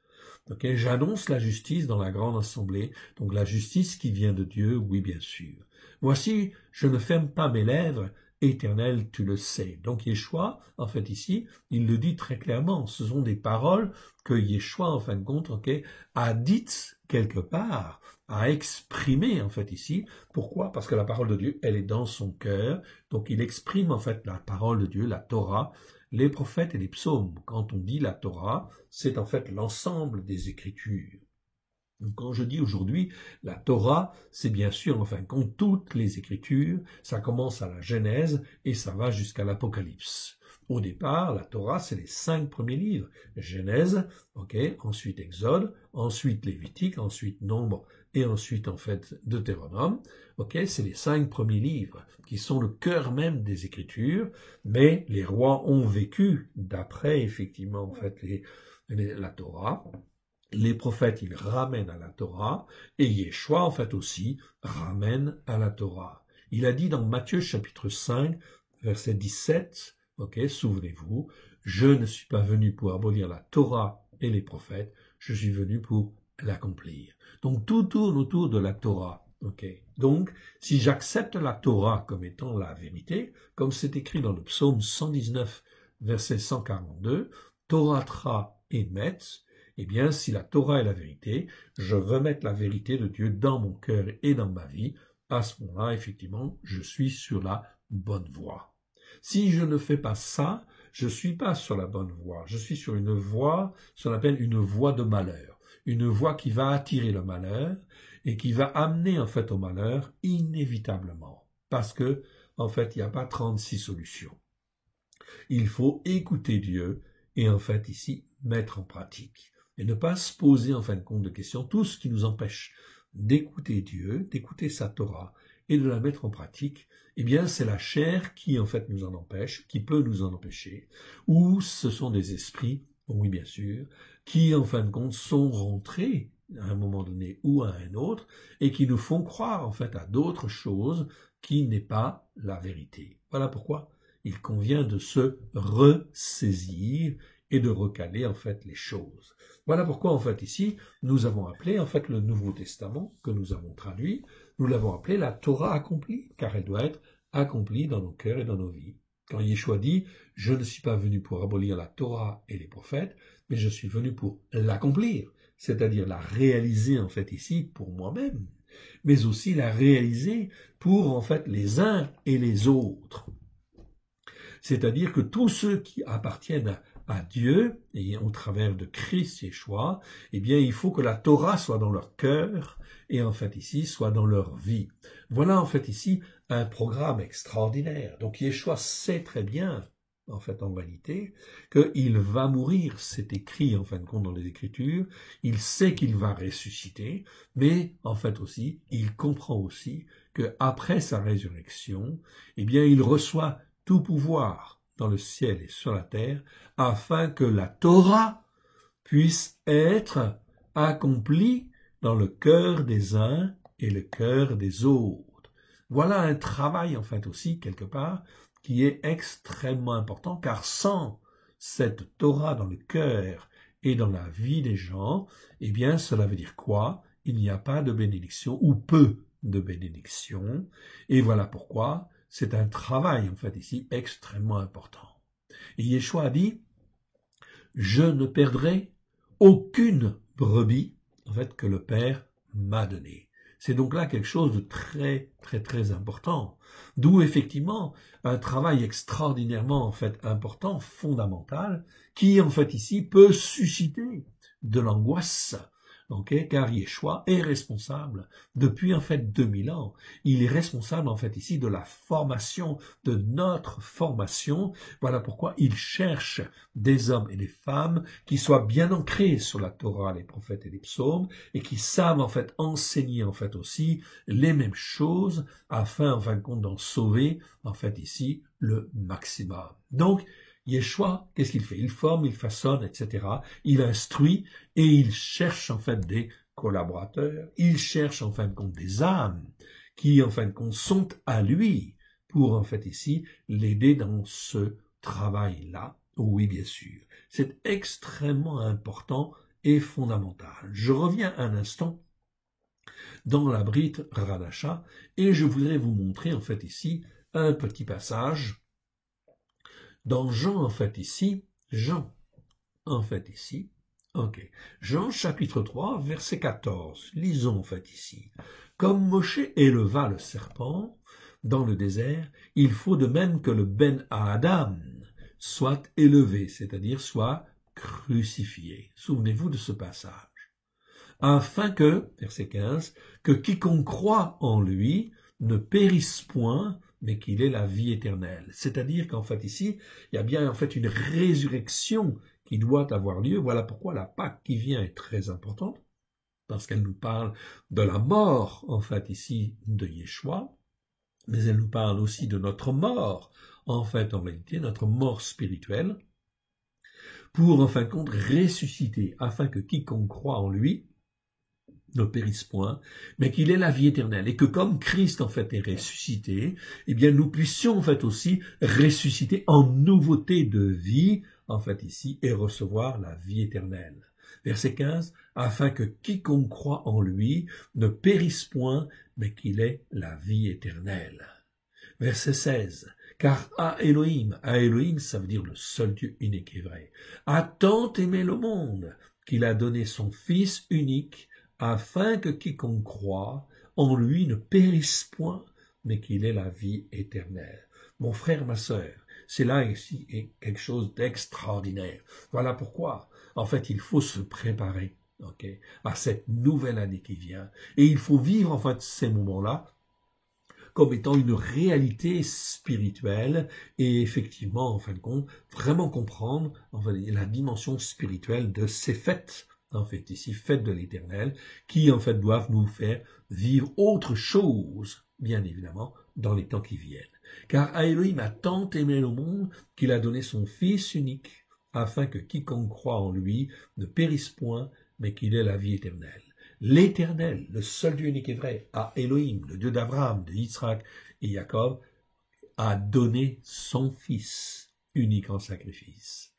J'annonce la justice dans la grande assemblée. Donc la justice qui vient de Dieu, oui, bien sûr. Voici, je ne ferme pas mes lèvres. Éternel, tu le sais. Donc Yeshua, en fait ici, il le dit très clairement. Ce sont des paroles que Yeshua, en fin de compte, a dites quelque part, à exprimer, en fait, ici. Pourquoi? Parce que la parole de Dieu, elle est dans son cœur. Donc, il exprime, en fait, la parole de Dieu, la Torah, les prophètes et les psaumes. Quand on dit la Torah, c'est en fait l'ensemble des Écritures. Donc, quand je dis aujourd'hui la Torah, c'est bien sûr, en fin de compte, toutes les Écritures. Ça commence à la Genèse et ça va jusqu'à l'Apocalypse. Au départ, la Torah, c'est les 5 premiers livres. Genèse, ensuite Exode, ensuite Lévitique, ensuite Nombre et ensuite, en fait, Deutéronome. C'est les 5 premiers livres qui sont le cœur même des Écritures, mais les rois ont vécu d'après, effectivement, en fait, la Torah. Les prophètes, ils ramènent à la Torah, et Yeshua, en fait, aussi, ramène à la Torah. Il a dit dans Matthieu, chapitre 5, verset 17, souvenez-vous, je ne suis pas venu pour abolir la Torah et les prophètes, je suis venu pour l'accomplir. Donc, tout tourne autour de la Torah. Donc, si j'accepte la Torah comme étant la vérité, comme c'est écrit dans le psaume 119, verset 142, Torah emet, eh bien, si la Torah est la vérité, je veux mettre la vérité de Dieu dans mon cœur et dans ma vie. À ce moment-là, effectivement, je suis sur la bonne voie. Si je ne fais pas ça, je ne suis pas sur la bonne voie. Je suis sur une voie, ce qu'on appelle une voie de malheur. Une voie qui va attirer le malheur et qui va amener, en fait, au malheur inévitablement. Parce que, en fait, il n'y a pas 36 solutions. Il faut écouter Dieu et, en fait, ici, mettre en pratique. Et ne pas se poser, en fin de compte, de questions. Tout ce qui nous empêche d'écouter Dieu, d'écouter sa Torah et de la mettre en pratique, eh bien, c'est la chair qui, en fait, nous en empêche, qui peut nous en empêcher, ou ce sont des esprits, oui, bien sûr, qui, en fin de compte, sont rentrés à un moment donné ou à un autre, et qui nous font croire, en fait, à d'autres choses qui n'est pas la vérité. Voilà pourquoi il convient de se ressaisir et de recaler, en fait, les choses. Voilà pourquoi, en fait, ici, nous avons appelé, en fait, le Nouveau Testament, que nous avons traduit, nous l'avons appelé la Torah accomplie, car elle doit être accomplie dans nos cœurs et dans nos vies. Quand Yeshua dit « Je ne suis pas venu pour abolir la Torah et les prophètes, mais je suis venu pour l'accomplir », c'est-à-dire la réaliser, en fait, ici, pour moi-même, mais aussi la réaliser pour, en fait, les uns et les autres. C'est-à-dire que tous ceux qui appartiennent à Dieu, et au travers de Christ Yeshua, eh bien, il faut que la Torah soit dans leur cœur, et en fait ici, soit dans leur vie. Voilà en fait ici un programme extraordinaire. Donc Yeshua sait très bien, en fait en réalité, qu'il va mourir, c'est écrit en fin de compte dans les Écritures, il sait qu'il va ressusciter, mais en fait aussi, il comprend aussi qu'après sa résurrection, eh bien, il reçoit tout pouvoir dans le ciel et sur la terre, afin que la Torah puisse être accomplie dans le cœur des uns et le cœur des autres. Voilà un travail, en fait, aussi, quelque part, qui est extrêmement important, car sans cette Torah dans le cœur et dans la vie des gens, eh bien, cela veut dire quoi? Il n'y a pas de bénédiction, ou peu de bénédiction, et voilà pourquoi c'est un travail, en fait, ici, extrêmement important. Et Yeshua a dit, je ne perdrai aucune brebis, en fait, que le Père m'a donnée. C'est donc là quelque chose de très, très, très important. D'où, effectivement, un travail extraordinairement, en fait, important, fondamental, qui, en fait, ici, peut susciter de l'angoisse, car Yeshua est responsable depuis en fait 2000 ans. Il est responsable en fait ici de la formation, de notre formation. Voilà pourquoi il cherche des hommes et des femmes qui soient bien ancrés sur la Torah, les prophètes et les psaumes, et qui savent en fait enseigner en fait aussi les mêmes choses afin en fin de compte d'en sauver en fait ici le maximum. Donc Yeshua, qu'est-ce qu'il fait? Il forme, il façonne, etc. Il instruit et il cherche en fait des collaborateurs. Il cherche en fin de compte des âmes qui en fin de compte sont à lui pour en fait ici l'aider dans ce travail-là. Oui, bien sûr. C'est extrêmement important et fondamental. Je reviens un instant dans la Brit Hadasha et je voudrais vous montrer en fait ici un petit passage dans Jean, en fait, ici, Ok. Jean chapitre 3, verset 14. Lisons en fait ici. Comme Moshe éleva le serpent dans le désert, il faut de même que le Ben Adam soit élevé, c'est-à-dire soit crucifié. Souvenez-vous de ce passage. Afin que, verset 15, que quiconque croit en lui ne périsse point, mais qu'il ait la vie éternelle. C'est-à-dire qu'en fait ici, il y a bien en fait une résurrection qui doit avoir lieu. Voilà pourquoi la Pâque qui vient est très importante, parce qu'elle nous parle de la mort, en fait ici, de Yeshua, mais elle nous parle aussi de notre mort, en fait en réalité, notre mort spirituelle, pour en fin de compte ressusciter, afin que quiconque croit en lui ne périsse point, mais qu'il ait la vie éternelle. Et que comme Christ, en fait, est ressuscité, eh bien, nous puissions, en fait, aussi ressusciter en nouveauté de vie, en fait, ici, et recevoir la vie éternelle. Verset 15, afin que quiconque croit en lui ne périsse point, mais qu'il ait la vie éternelle. Verset 16, car à Elohim, ça veut dire le seul Dieu unique et vrai, a tant aimé le monde qu'il a donné son Fils unique, afin que quiconque croit en lui ne périsse point, mais qu'il ait la vie éternelle. Mon frère, ma sœur, c'est là ici quelque chose d'extraordinaire. Voilà pourquoi, en fait, il faut se préparer, à cette nouvelle année qui vient. Et il faut vivre, en fait, ces moments-là comme étant une réalité spirituelle et effectivement, en fin de compte, vraiment comprendre la dimension spirituelle de ces fêtes, en fait, ici, fêtes de l'Éternel, qui, en fait, doivent nous faire vivre autre chose, bien évidemment, dans les temps qui viennent. Car Elohim a tant aimé le monde qu'il a donné son Fils unique, afin que quiconque croit en lui ne périsse point, mais qu'il ait la vie éternelle. L'Éternel, le seul Dieu unique et vrai, à Elohim, le Dieu d'Abraham, de Yitzhak et Jacob, a donné son Fils unique en sacrifice.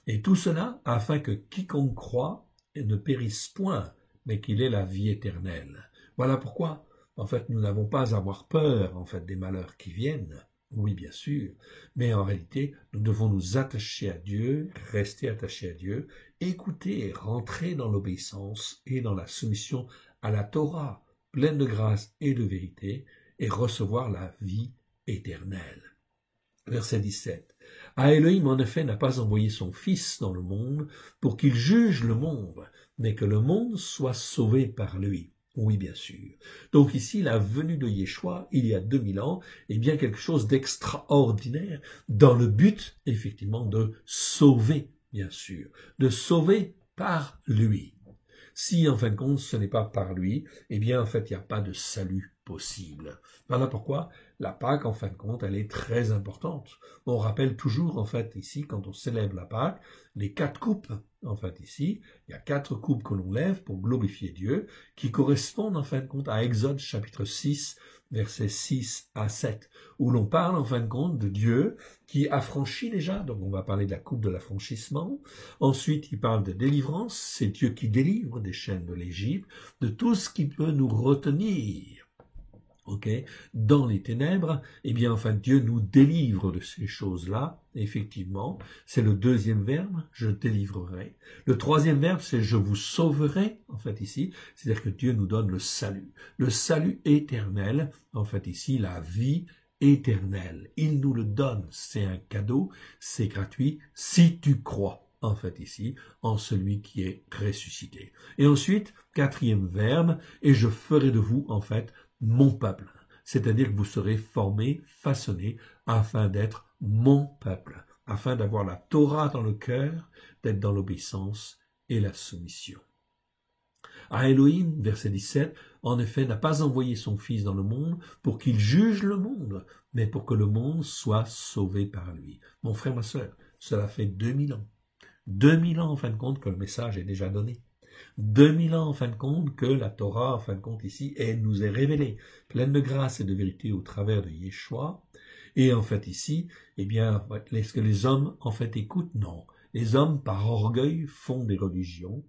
Et tout cela afin que quiconque croit ne périsse point, mais qu'il ait la vie éternelle. Voilà pourquoi, en fait, nous n'avons pas à avoir peur, en fait, des malheurs qui viennent. Oui, bien sûr, mais en réalité, nous devons nous attacher à Dieu, rester attachés à Dieu, écouter et rentrer dans l'obéissance et dans la soumission à la Torah, pleine de grâce et de vérité, et recevoir la vie éternelle. Verset 17. À Elohim, en effet, n'a pas envoyé son Fils dans le monde pour qu'il juge le monde, mais que le monde soit sauvé par lui. Oui, bien sûr. Donc ici, la venue de Yeshua, il y a 2000 ans, est bien quelque chose d'extraordinaire dans le but, effectivement, de sauver, bien sûr, de sauver par lui. Si, en fin de compte, ce n'est pas par lui, eh bien, en fait, il n'y a pas de salut possible. Voilà pourquoi la Pâque, en fin de compte, elle est très importante. On rappelle toujours, en fait, ici, quand on célèbre la Pâque, les 4 coupes, en fait, ici, il y a 4 coupes que l'on lève pour glorifier Dieu, qui correspondent, en fin de compte, à Exode, chapitre 6, versets 6 à 7, où l'on parle, en fin de compte, de Dieu qui affranchit déjà, donc on va parler de la coupe de l'affranchissement. Ensuite, il parle de délivrance, c'est Dieu qui délivre des chaînes de l'Égypte, de tout ce qui peut nous retenir. Dans les ténèbres, eh bien, enfin, Dieu nous délivre de ces choses-là, effectivement. C'est le 2e verbe, je délivrerai. Le 3e verbe, c'est je vous sauverai, en fait, ici. C'est-à-dire que Dieu nous donne le salut éternel, en fait, ici, la vie éternelle. Il nous le donne, c'est un cadeau, c'est gratuit, si tu crois, en fait, ici, en celui qui est ressuscité. Et ensuite, 4e verbe, et je ferai de vous, en fait, mon peuple, c'est-à-dire que vous serez formés, façonnés, afin d'être mon peuple, afin d'avoir la Torah dans le cœur, d'être dans l'obéissance et la soumission. À Elohim, verset 17, en effet, n'a pas envoyé son Fils dans le monde pour qu'il juge le monde, mais pour que le monde soit sauvé par lui. Mon frère, ma sœur, cela fait 2000 ans. 2000 ans, en fin de compte, que le message est déjà donné. 2000 ans, en fin de compte, que la Torah, en fin de compte, ici, elle nous est révélée, pleine de grâce et de vérité au travers de Yeshua. Et en fait, ici, eh bien, est-ce que les hommes, en fait, écoutent? Non. Les hommes, par orgueil, font des religions,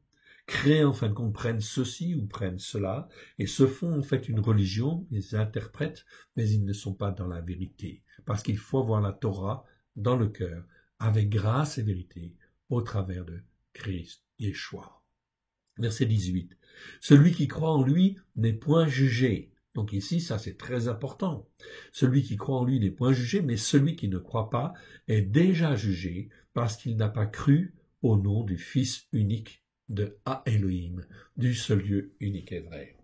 créent, en fin de compte, prennent ceci ou prennent cela, et se font, en fait, une religion, ils interprètent, mais ils ne sont pas dans la vérité. Parce qu'il faut avoir la Torah dans le cœur, avec grâce et vérité, au travers de Christ Yeshua. Verset 18. Celui qui croit en lui n'est point jugé. Donc ici, ça c'est très important. Celui qui croit en lui n'est point jugé, mais celui qui ne croit pas est déjà jugé parce qu'il n'a pas cru au nom du Fils unique de Elohim, du seul Dieu unique et vrai.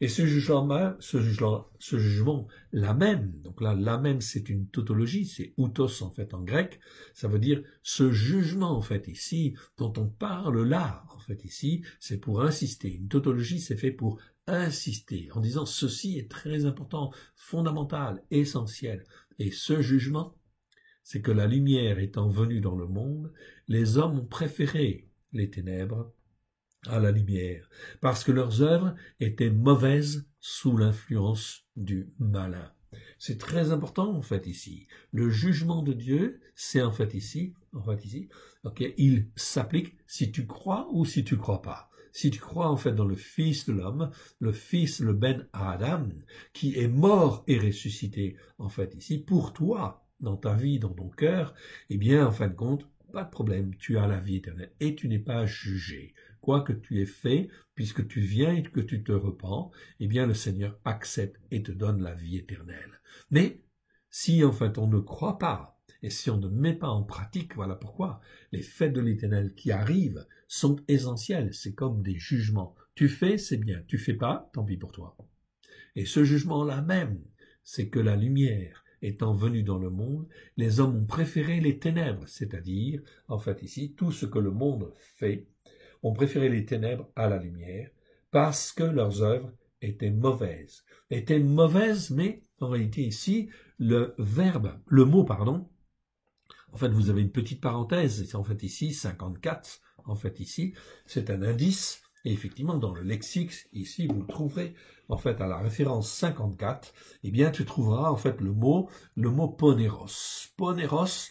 Et ce jugement, la même, donc là, la même, c'est une tautologie, c'est outos en fait en grec, ça veut dire ce jugement en fait ici, dont on parle là, en fait ici, c'est pour insister. Une tautologie, c'est fait pour insister, en disant ceci est très important, fondamental, essentiel. Et ce jugement, c'est que la lumière étant venue dans le monde, les hommes ont préféré les ténèbres à la lumière, parce que leurs œuvres étaient mauvaises sous l'influence du malin. C'est très important en fait ici. Le jugement de Dieu, c'est en fait ici, okay, il s'applique si tu crois ou si tu crois pas. Si tu crois en fait dans le Fils de l'homme, le Fils, le Ben Adam, qui est mort et ressuscité en fait ici pour toi, dans ta vie, dans ton cœur, eh bien en fin de compte, pas de problème, tu as la vie éternelle et tu n'es pas jugé. Quoi que tu aies fait, puisque tu viens et que tu te repens, eh bien le Seigneur accepte et te donne la vie éternelle. Mais si en fait on ne croit pas, et si on ne met pas en pratique, voilà pourquoi les fêtes de l'Éternel qui arrivent sont essentielles, c'est comme des jugements. Tu fais, c'est bien, tu fais pas, tant pis pour toi. Et ce jugement-là même, c'est que la lumière étant venue dans le monde, les hommes ont préféré les ténèbres, c'est-à-dire, en fait ici, tout ce que le monde fait, ont préféré les ténèbres à la lumière, parce que leurs œuvres étaient mauvaises. Étaient mauvaises, mais en réalité ici, le mot, en fait vous avez une petite parenthèse, c'est en fait ici 54, en fait ici, c'est un indice, et effectivement dans le lexique, ici vous le trouverez, en fait à la référence 54, eh bien tu trouveras en fait le mot poneros. Poneros,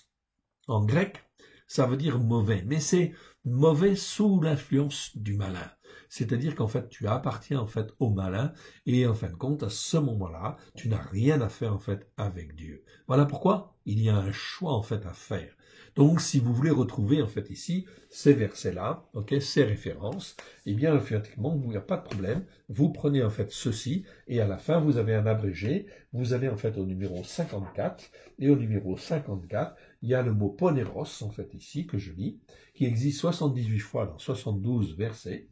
en grec, ça veut dire mauvais, mais c'est mauvais sous l'influence du malin. C'est-à-dire qu'en fait, tu appartiens en fait au malin et en fin de compte, à ce moment-là, tu n'as rien à faire en fait avec Dieu. Voilà pourquoi il y a un choix en fait à faire. Donc, si vous voulez retrouver en fait ici ces versets-là, ces références, eh bien, effectivement, il n'y a pas de problème. Vous prenez en fait ceci et à la fin, vous avez un abrégé. Vous allez en fait au numéro 54 et au numéro 54, il y a le mot poneros en fait ici que je lis, qui existe 78 fois dans 72 versets.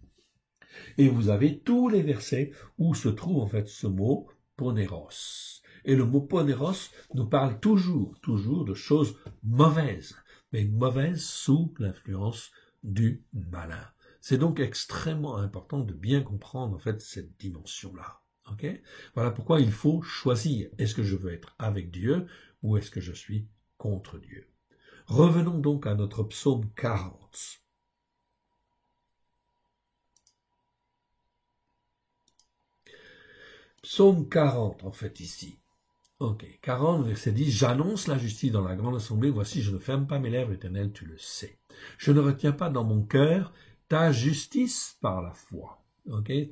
Et vous avez tous les versets où se trouve en fait ce mot poneros. Et le mot poneros nous parle toujours de choses mauvaises, mais mauvaises sous l'influence du malin. C'est donc extrêmement important de bien comprendre en fait cette dimension-là. Voilà pourquoi il faut choisir. Est-ce que je veux être avec Dieu ou est-ce que je suis contre Dieu? Revenons donc à notre psaume 40. Psaume 40, en fait, ici. 40, verset 10. J'annonce la justice dans la grande assemblée. Voici, je ne ferme pas mes lèvres, Éternel, tu le sais. Je ne retiens pas dans mon cœur ta justice par la foi.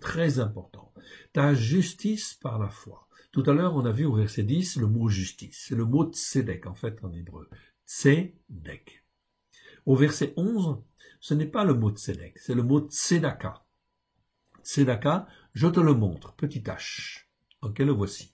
Très important. Ta justice par la foi. Tout à l'heure, on a vu au verset 10 le mot justice. C'est le mot tzedek, en fait, en hébreu. Tzedek. Au verset 11, ce n'est pas le mot tzedek, c'est le mot tzedaka. Tzedaka, je te le montre, petit h. Le voici.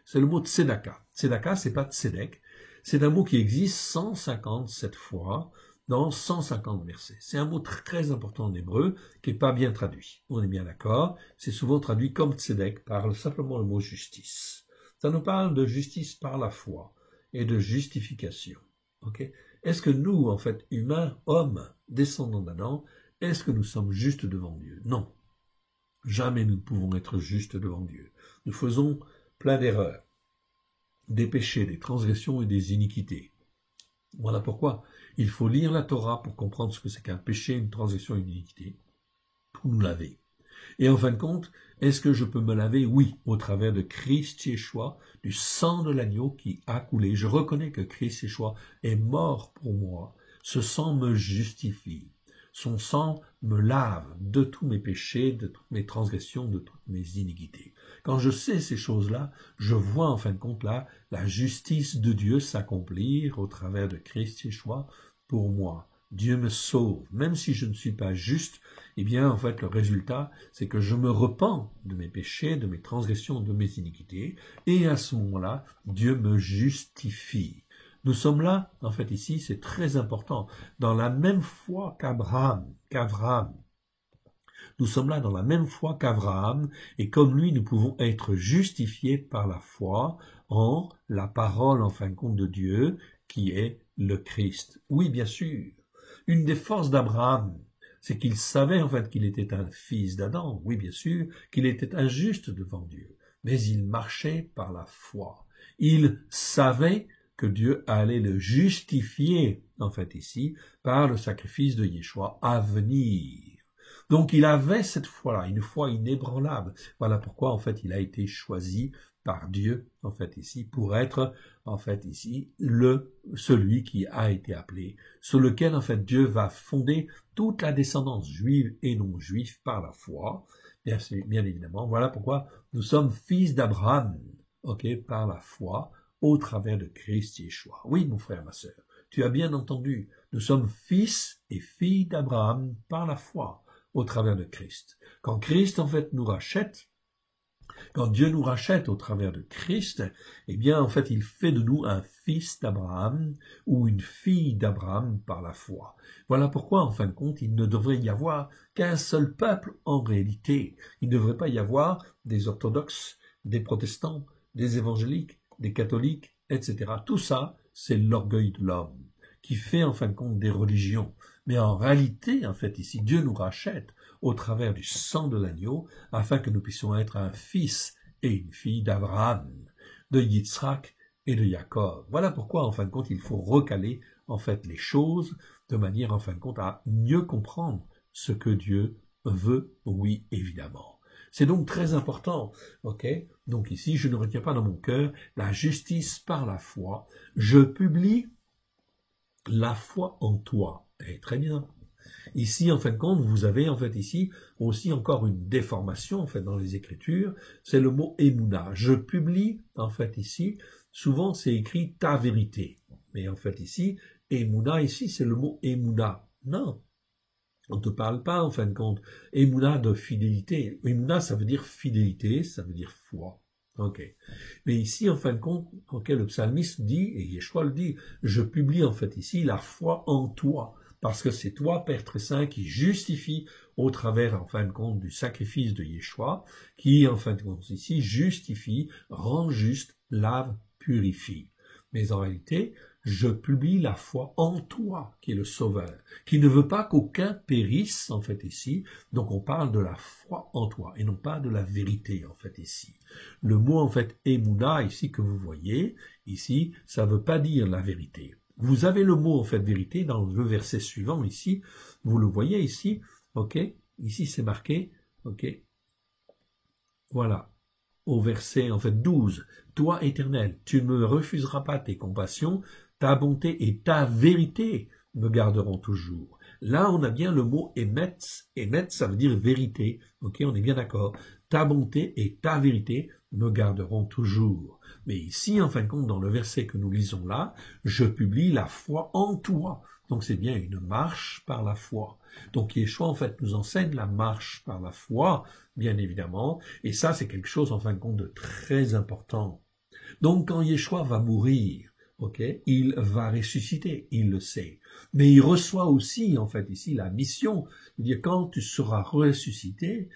C'est le mot tzedaka. Tzedaka, c'est pas tzedek. C'est un mot qui existe 157 fois dans 150 versets. C'est un mot très important en hébreu qui n'est pas bien traduit. On est bien d'accord. C'est souvent traduit comme tzedek par simplement le mot justice. Ça nous parle de justice par la foi et de justification. Est-ce que nous, en fait, humains, hommes, descendants d'Adam, est-ce que nous sommes justes devant Dieu? Non. Jamais nous ne pouvons être justes devant Dieu. Nous faisons plein d'erreurs, des péchés, des transgressions et des iniquités. Voilà pourquoi il faut lire la Torah pour comprendre ce que c'est qu'un péché, une transgression et une iniquité, pour nous laver. Et en fin de compte, est-ce que je peux me laver? Oui, au travers de Christ Yeshua, du sang de l'agneau qui a coulé. Je reconnais que Christ Yeshua est mort pour moi. Ce sang me justifie. Son sang me lave de tous mes péchés, de toutes mes transgressions, de toutes mes iniquités. Quand je sais ces choses-là, je vois en fin de compte là la justice de Dieu s'accomplir au travers de Christ Yeshua pour moi. Dieu me sauve. Même si je ne suis pas juste, eh bien, en fait, le résultat, c'est que je me repens de mes péchés, de mes transgressions, de mes iniquités, et à ce moment-là, Dieu me justifie. Nous sommes là, en fait, ici, c'est très important, dans la même foi qu'Abraham. Nous sommes là dans la même foi qu'Abraham, et comme lui, nous pouvons être justifiés par la foi en la parole, en fin de compte, de Dieu, qui est le Christ. Oui, bien sûr. Une des forces d'Abraham, c'est qu'il savait en fait qu'il était un fils d'Adam, oui bien sûr, qu'il était injuste devant Dieu, mais il marchait par la foi. Il savait que Dieu allait le justifier, en fait ici, par le sacrifice de Yeshua à venir. Donc il avait cette foi-là, une foi inébranlable. Voilà pourquoi en fait il a été choisi par Dieu, en fait ici, pour être, en fait ici, celui qui a été appelé, sur lequel en fait Dieu va fonder toute la descendance juive et non juive par la foi, bien évidemment. Voilà pourquoi nous sommes fils d'Abraham, par la foi, au travers de Christ Yeshua. Oui, mon frère, ma sœur, tu as bien entendu, nous sommes fils et filles d'Abraham par la foi, au travers de Christ. Quand Christ, en fait, nous rachète, quand Dieu nous rachète au travers de Christ, eh bien, en fait, il fait de nous un fils d'Abraham ou une fille d'Abraham par la foi. Voilà pourquoi, en fin de compte, il ne devrait y avoir qu'un seul peuple en réalité. Il ne devrait pas y avoir des orthodoxes, des protestants, des évangéliques, des catholiques, etc. Tout ça, c'est l'orgueil de l'homme qui fait, en fin de compte, des religions. Mais en réalité, en fait, ici, Dieu nous rachète au travers du sang de l'agneau, afin que nous puissions être un fils et une fille d'Abraham, de Yitzhak et de Jacob. Voilà pourquoi, en fin de compte, il faut recaler, en fait, les choses, de manière, en fin de compte, à mieux comprendre ce que Dieu veut, oui, évidemment. C'est donc très important, Donc ici, je ne retiens pas dans mon cœur la justice par la foi. Je publie la foi en toi. Très bien. Ici, en fin de compte, vous avez en fait ici aussi encore une déformation en fait dans les Écritures, c'est le mot Emouna. Je publie en fait ici, souvent c'est écrit ta vérité, mais en fait ici, Emouna ici c'est le mot Emouna. Non, on ne te parle pas en fin de compte. Emouna de fidélité. Emouna ça veut dire fidélité, ça veut dire foi. Mais ici, en fin de compte, le psalmiste dit, et Yeshua le dit, je publie en fait ici la foi en toi. Parce que c'est toi, Père très saint, qui justifie au travers, en fin de compte, du sacrifice de Yeshua, qui, en fin de compte, ici, justifie, rend juste, lave, purifie. Mais en réalité, je publie la foi en toi, qui est le Sauveur, qui ne veut pas qu'aucun périsse, en fait, ici. Donc, on parle de la foi en toi, et non pas de la vérité, en fait, ici. Le mot, en fait, Emouna, ici, que vous voyez, ici, ça ne veut pas dire la vérité. Vous avez le mot, en fait, vérité, dans le verset suivant, ici, vous le voyez ici, ici c'est marqué, voilà, au verset, en fait, 12, toi, Éternel, tu ne me refuseras pas tes compassions, ta bonté et ta vérité me garderont toujours. Là, on a bien le mot émetz, ça veut dire vérité, on est bien d'accord, ta bonté et ta vérité me garderont toujours. Mais ici, en fin de compte, dans le verset que nous lisons là, je publie la foi en toi. Donc c'est bien une marche par la foi. Donc Yeshua, en fait, nous enseigne la marche par la foi, bien évidemment, et ça, c'est quelque chose, en fin de compte, de très important. Donc quand Yeshua va mourir, il va ressusciter, il le sait. Mais il reçoit aussi, en fait, ici, la mission de dire, quand tu seras ressuscité,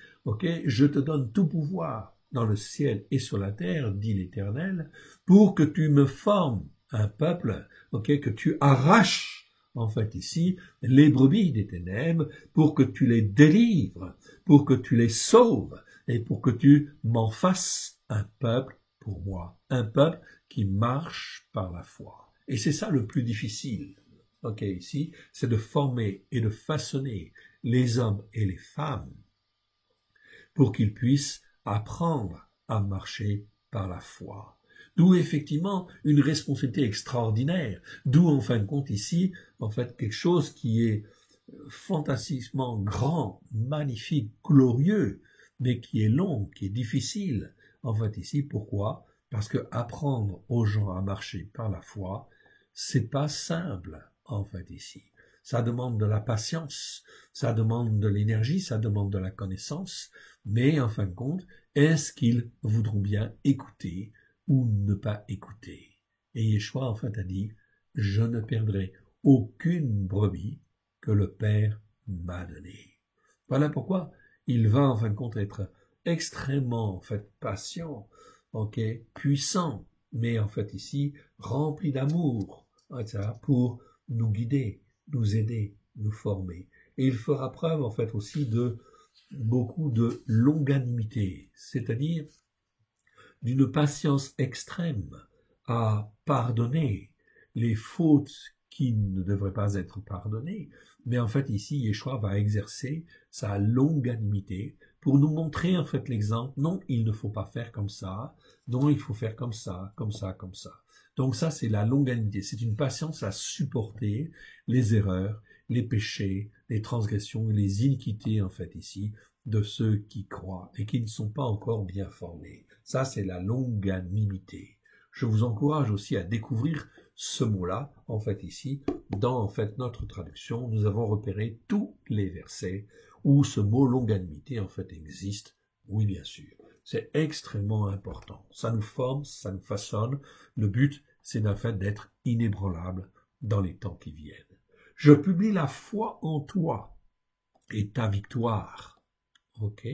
je te donne tout pouvoir dans le ciel et sur la terre, dit l'Éternel, pour que tu me formes un peuple, que tu arraches, en fait, ici, les brebis des ténèbres, pour que tu les délivres, pour que tu les sauves, et pour que tu m'en fasses un peuple pour moi, un peuple qui marche par la foi. Et c'est ça le plus difficile, ici, c'est de former et de façonner les hommes et les femmes pour qu'ils puissent apprendre à marcher par la foi. D'où effectivement une responsabilité extraordinaire, d'où en fin de compte ici, en fait, quelque chose qui est fantastiquement grand, magnifique, glorieux, mais qui est long, qui est difficile. En fait ici, pourquoi ? Parce que apprendre aux gens à marcher par la foi, c'est pas simple, en fait ici. ça demande de la patience, ça demande de l'énergie, ça demande de la connaissance, mais en fin de compte, est-ce qu'ils voudront bien écouter ou ne pas écouter? Et Yeshua en fait a dit, je ne perdrai aucune brebis que le Père m'a donnée. Voilà pourquoi il va en fin de compte être extrêmement en fait patient, puissant, mais en fait ici rempli d'amour, pour nous guider, nous aider, nous former. Et il fera preuve en fait aussi de beaucoup de longanimité, c'est-à-dire d'une patience extrême à pardonner les fautes qui ne devraient pas être pardonnées. Mais en fait ici, Yeshua va exercer sa longanimité pour nous montrer en fait l'exemple. Non, il ne faut pas faire comme ça. Non, il faut faire comme ça, comme ça, comme ça. Donc ça, c'est la longanimité. C'est une patience à supporter les erreurs, les péchés, les transgressions et les iniquités en fait ici de ceux qui croient et qui ne sont pas encore bien formés. Ça, c'est la longanimité. Je vous encourage aussi à découvrir ce mot-là, en fait ici, dans en fait notre traduction, nous avons repéré tous les versets où ce mot longanimité en fait existe. Oui, bien sûr, c'est extrêmement important. Ça nous forme, ça nous façonne. Le but, c'est en fait d'être inébranlable dans les temps qui viennent. Je publie la foi en toi et ta victoire. Ok.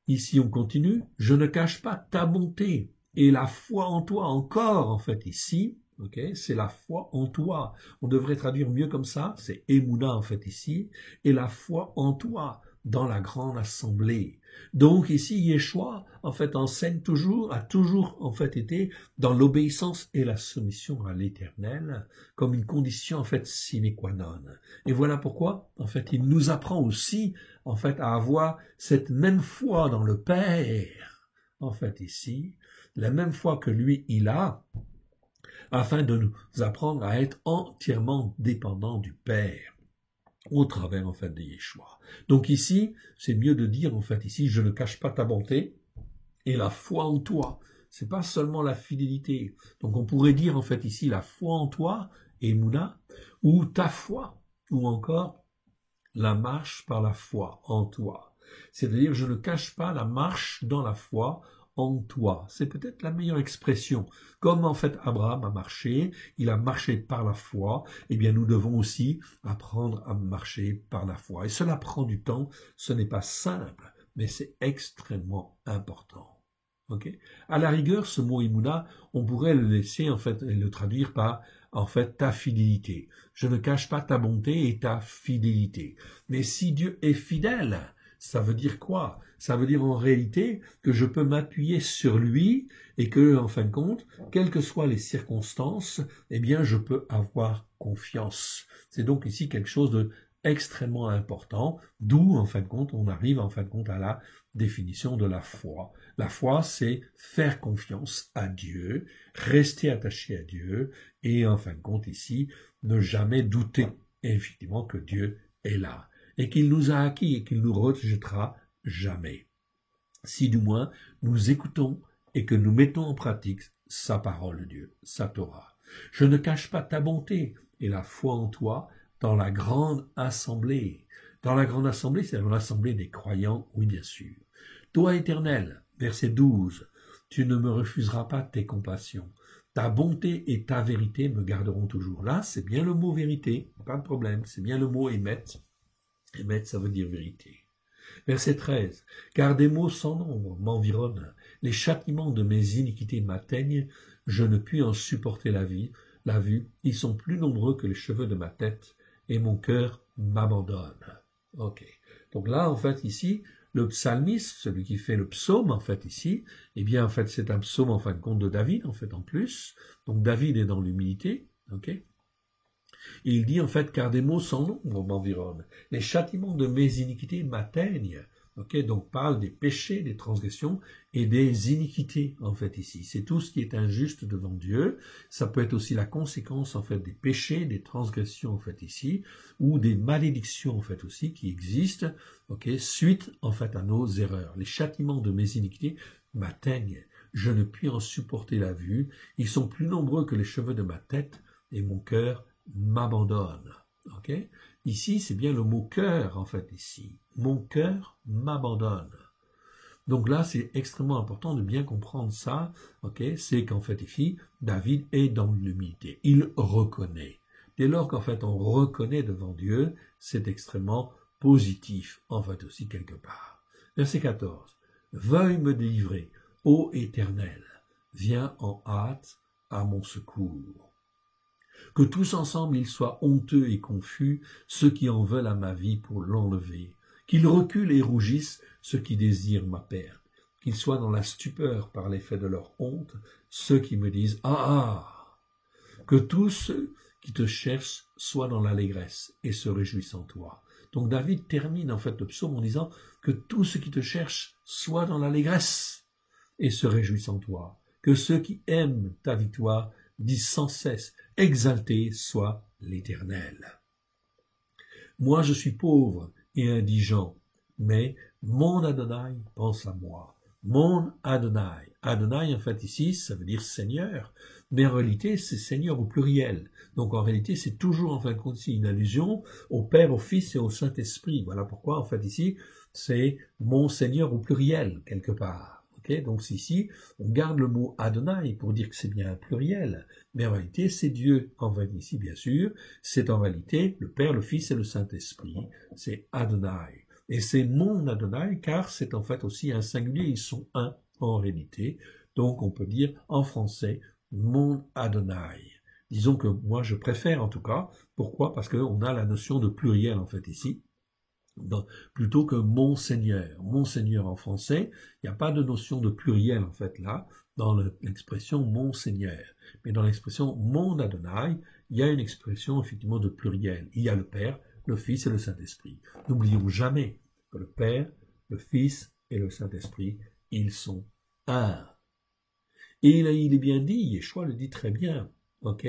Ici, on continue. Je ne cache pas ta bonté et la foi en toi encore, en fait, ici. Ok, c'est la foi en toi. On devrait traduire mieux comme ça. C'est Emouna, en fait, ici. Et la foi en toi dans la grande assemblée. Donc, ici, Yeshua, en fait, enseigne toujours, a toujours, en fait, été dans l'obéissance et la soumission à l'Éternel comme une condition, en fait, sine qua non. Et voilà pourquoi, en fait, il nous apprend aussi, en fait, à avoir cette même foi dans le Père, en fait, ici, la même foi que lui, il a, afin de nous apprendre à être entièrement dépendants du Père, au travers, en fait, de Yeshua. Donc ici, c'est mieux de dire, en fait, ici, je ne cache pas ta bonté et la foi en toi. C'est pas seulement la fidélité. Donc on pourrait dire, en fait, ici, la foi en toi, Emouna, ou ta foi, ou encore la marche par la foi en toi. C'est-à-dire, je ne cache pas la marche dans la foi en toi. C'est peut-être la meilleure expression. Comme en fait Abraham a marché, il a marché par la foi, eh bien nous devons aussi apprendre à marcher par la foi. Et cela prend du temps, ce n'est pas simple, mais c'est extrêmement important. Okay. À la rigueur, ce mot Emouna, on pourrait le laisser en fait et le traduire par en fait ta fidélité. Je ne cache pas ta bonté et ta fidélité. Mais si Dieu est fidèle, ça veut dire quoi? Ça veut dire en réalité que je peux m'appuyer sur lui et que, en fin de compte, quelles que soient les circonstances, eh bien, je peux avoir confiance. C'est donc ici quelque chose de extrêmement important, d'où, en fin de compte, on arrive, en fin de compte, à la définition de la foi. La foi, c'est faire confiance à Dieu, rester attaché à Dieu, et, en fin de compte, ici, ne jamais douter, effectivement, que Dieu est là, et qu'il nous a acquis et qu'il nous rejettera jamais. Si du moins nous écoutons et que nous mettons en pratique sa parole de Dieu, sa Torah. Je ne cache pas ta bonté et la foi en toi dans la grande assemblée. Dans la grande assemblée, c'est l'assemblée des croyants, oui bien sûr. Toi, Éternel, verset 12, tu ne me refuseras pas tes compassions. Ta bonté et ta vérité me garderont toujours. Là, c'est bien le mot vérité, pas de problème, c'est bien le mot émet. Émet, ça veut dire vérité. Verset 13. Car des maux sans nombre m'environnent, les châtiments de mes iniquités m'atteignent, je ne puis en supporter la vue, ils sont plus nombreux que les cheveux de ma tête, et mon cœur m'abandonne. Ok. Donc là, en fait, ici, le psalmiste, celui qui fait le psaume, en fait, ici, eh bien, en fait, c'est un psaume, en fin de compte, de David, en fait, en plus. Donc, David est dans l'humilité, ok. Et il dit, en fait, car des maux sans nombre m'environnent. Les châtiments de mes iniquités m'atteignent. Ok, donc parle des péchés, des transgressions et des iniquités, en fait, ici. C'est tout ce qui est injuste devant Dieu. Ça peut être aussi la conséquence, en fait, des péchés, des transgressions, en fait, ici, ou des malédictions, en fait, aussi, qui existent, ok, suite, en fait, à nos erreurs. Les châtiments de mes iniquités m'atteignent. Je ne puis en supporter la vue. Ils sont plus nombreux que les cheveux de ma tête et mon cœur m'abandonne. Ok? Ici, c'est bien le mot cœur, en fait, ici. Mon cœur m'abandonne. Donc là, c'est extrêmement important de bien comprendre ça, ok? C'est qu'en fait, ici, David est dans l'humilité. Il reconnaît. Dès lors qu'en fait, on reconnaît devant Dieu, c'est extrêmement positif, en fait, aussi quelque part. Verset 14. Veuille me délivrer, ô Éternel, viens en hâte à mon secours. Que tous ensemble ils soient honteux et confus, ceux qui en veulent à ma vie pour l'enlever. Qu'ils reculent et rougissent, ceux qui désirent ma perte. Qu'ils soient dans la stupeur par l'effet de leur honte, ceux qui me disent « Ah, ah !» Que tous ceux qui te cherchent soient dans l'allégresse et se réjouissent en toi. Donc David termine en fait le psaume en disant que tous ceux qui te cherchent soient dans l'allégresse et se réjouissent en toi. Que ceux qui aiment ta victoire disent sans cesse « Exalté soit l'Éternel ». Moi je suis pauvre et indigent, mais mon Adonai pense à moi. Mon Adonai. Adonai, en fait, ici, ça veut dire Seigneur, mais en réalité, c'est Seigneur au pluriel. Donc, en réalité, c'est toujours, en fin de compte, ici, une allusion au Père, au Fils et au Saint-Esprit. Voilà pourquoi, en fait, ici, c'est mon Seigneur au pluriel, quelque part. Okay? Donc, ici, on garde le mot Adonai pour dire que c'est bien un pluriel, mais en réalité, c'est Dieu. En fait, ici, bien sûr, c'est en réalité le Père, le Fils et le Saint-Esprit. C'est Adonai. Et c'est mon Adonai, car c'est en fait aussi un singulier, ils sont un en réalité. Donc on peut dire en français, mon Adonai. Disons que moi je préfère en tout cas. Pourquoi? Parce qu'on a la notion de pluriel en fait ici, plutôt que mon Seigneur. Mon Seigneur en français, il n'y a pas de notion de pluriel en fait là, dans l'expression mon Seigneur. Mais dans l'expression mon Adonai, il y a une expression effectivement de pluriel. Il y a le Père, le Fils et le Saint-Esprit. N'oublions jamais que le Père, le Fils et le Saint-Esprit, ils sont un. Et il est bien dit, Yeshua le dit très bien, ok?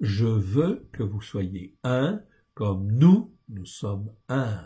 Je veux que vous soyez un comme nous sommes un.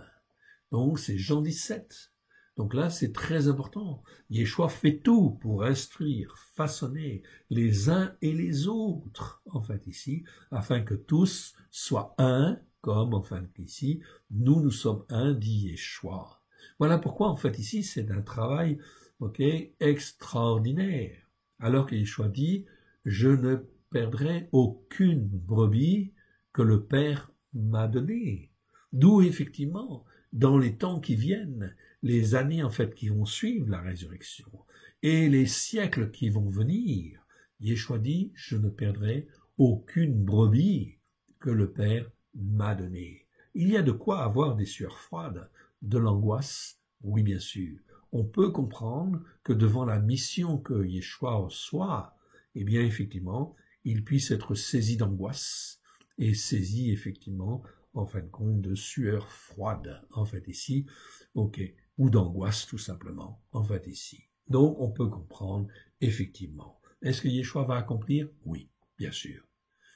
Donc c'est Jean 17. Donc là, c'est très important. Yeshua fait tout pour instruire, façonner les uns et les autres, en fait, ici, afin que tous soient un, comme, enfin, ici, nous sommes un, dit Yeshua. Voilà pourquoi, en fait, ici, c'est un travail, ok, extraordinaire. Alors que Yeshua dit, je ne perdrai aucune brebis que le Père m'a donnée. D'où, effectivement, dans les temps qui viennent, les années en fait qui vont suivre la résurrection et les siècles qui vont venir, Yeshua dit, je ne perdrai aucune brebis que le Père m'a donnée. Il y a de quoi avoir des sueurs froides, de l'angoisse, oui bien sûr. On peut comprendre que devant la mission que Yeshua reçoit, eh bien effectivement, il puisse être saisi d'angoisse et saisi effectivement en fin de compte, de sueur froide, en fait, ici, ok, ou d'angoisse, tout simplement, en fait, ici. Donc, on peut comprendre, effectivement. Est-ce que Yeshua va accomplir? Oui, bien sûr.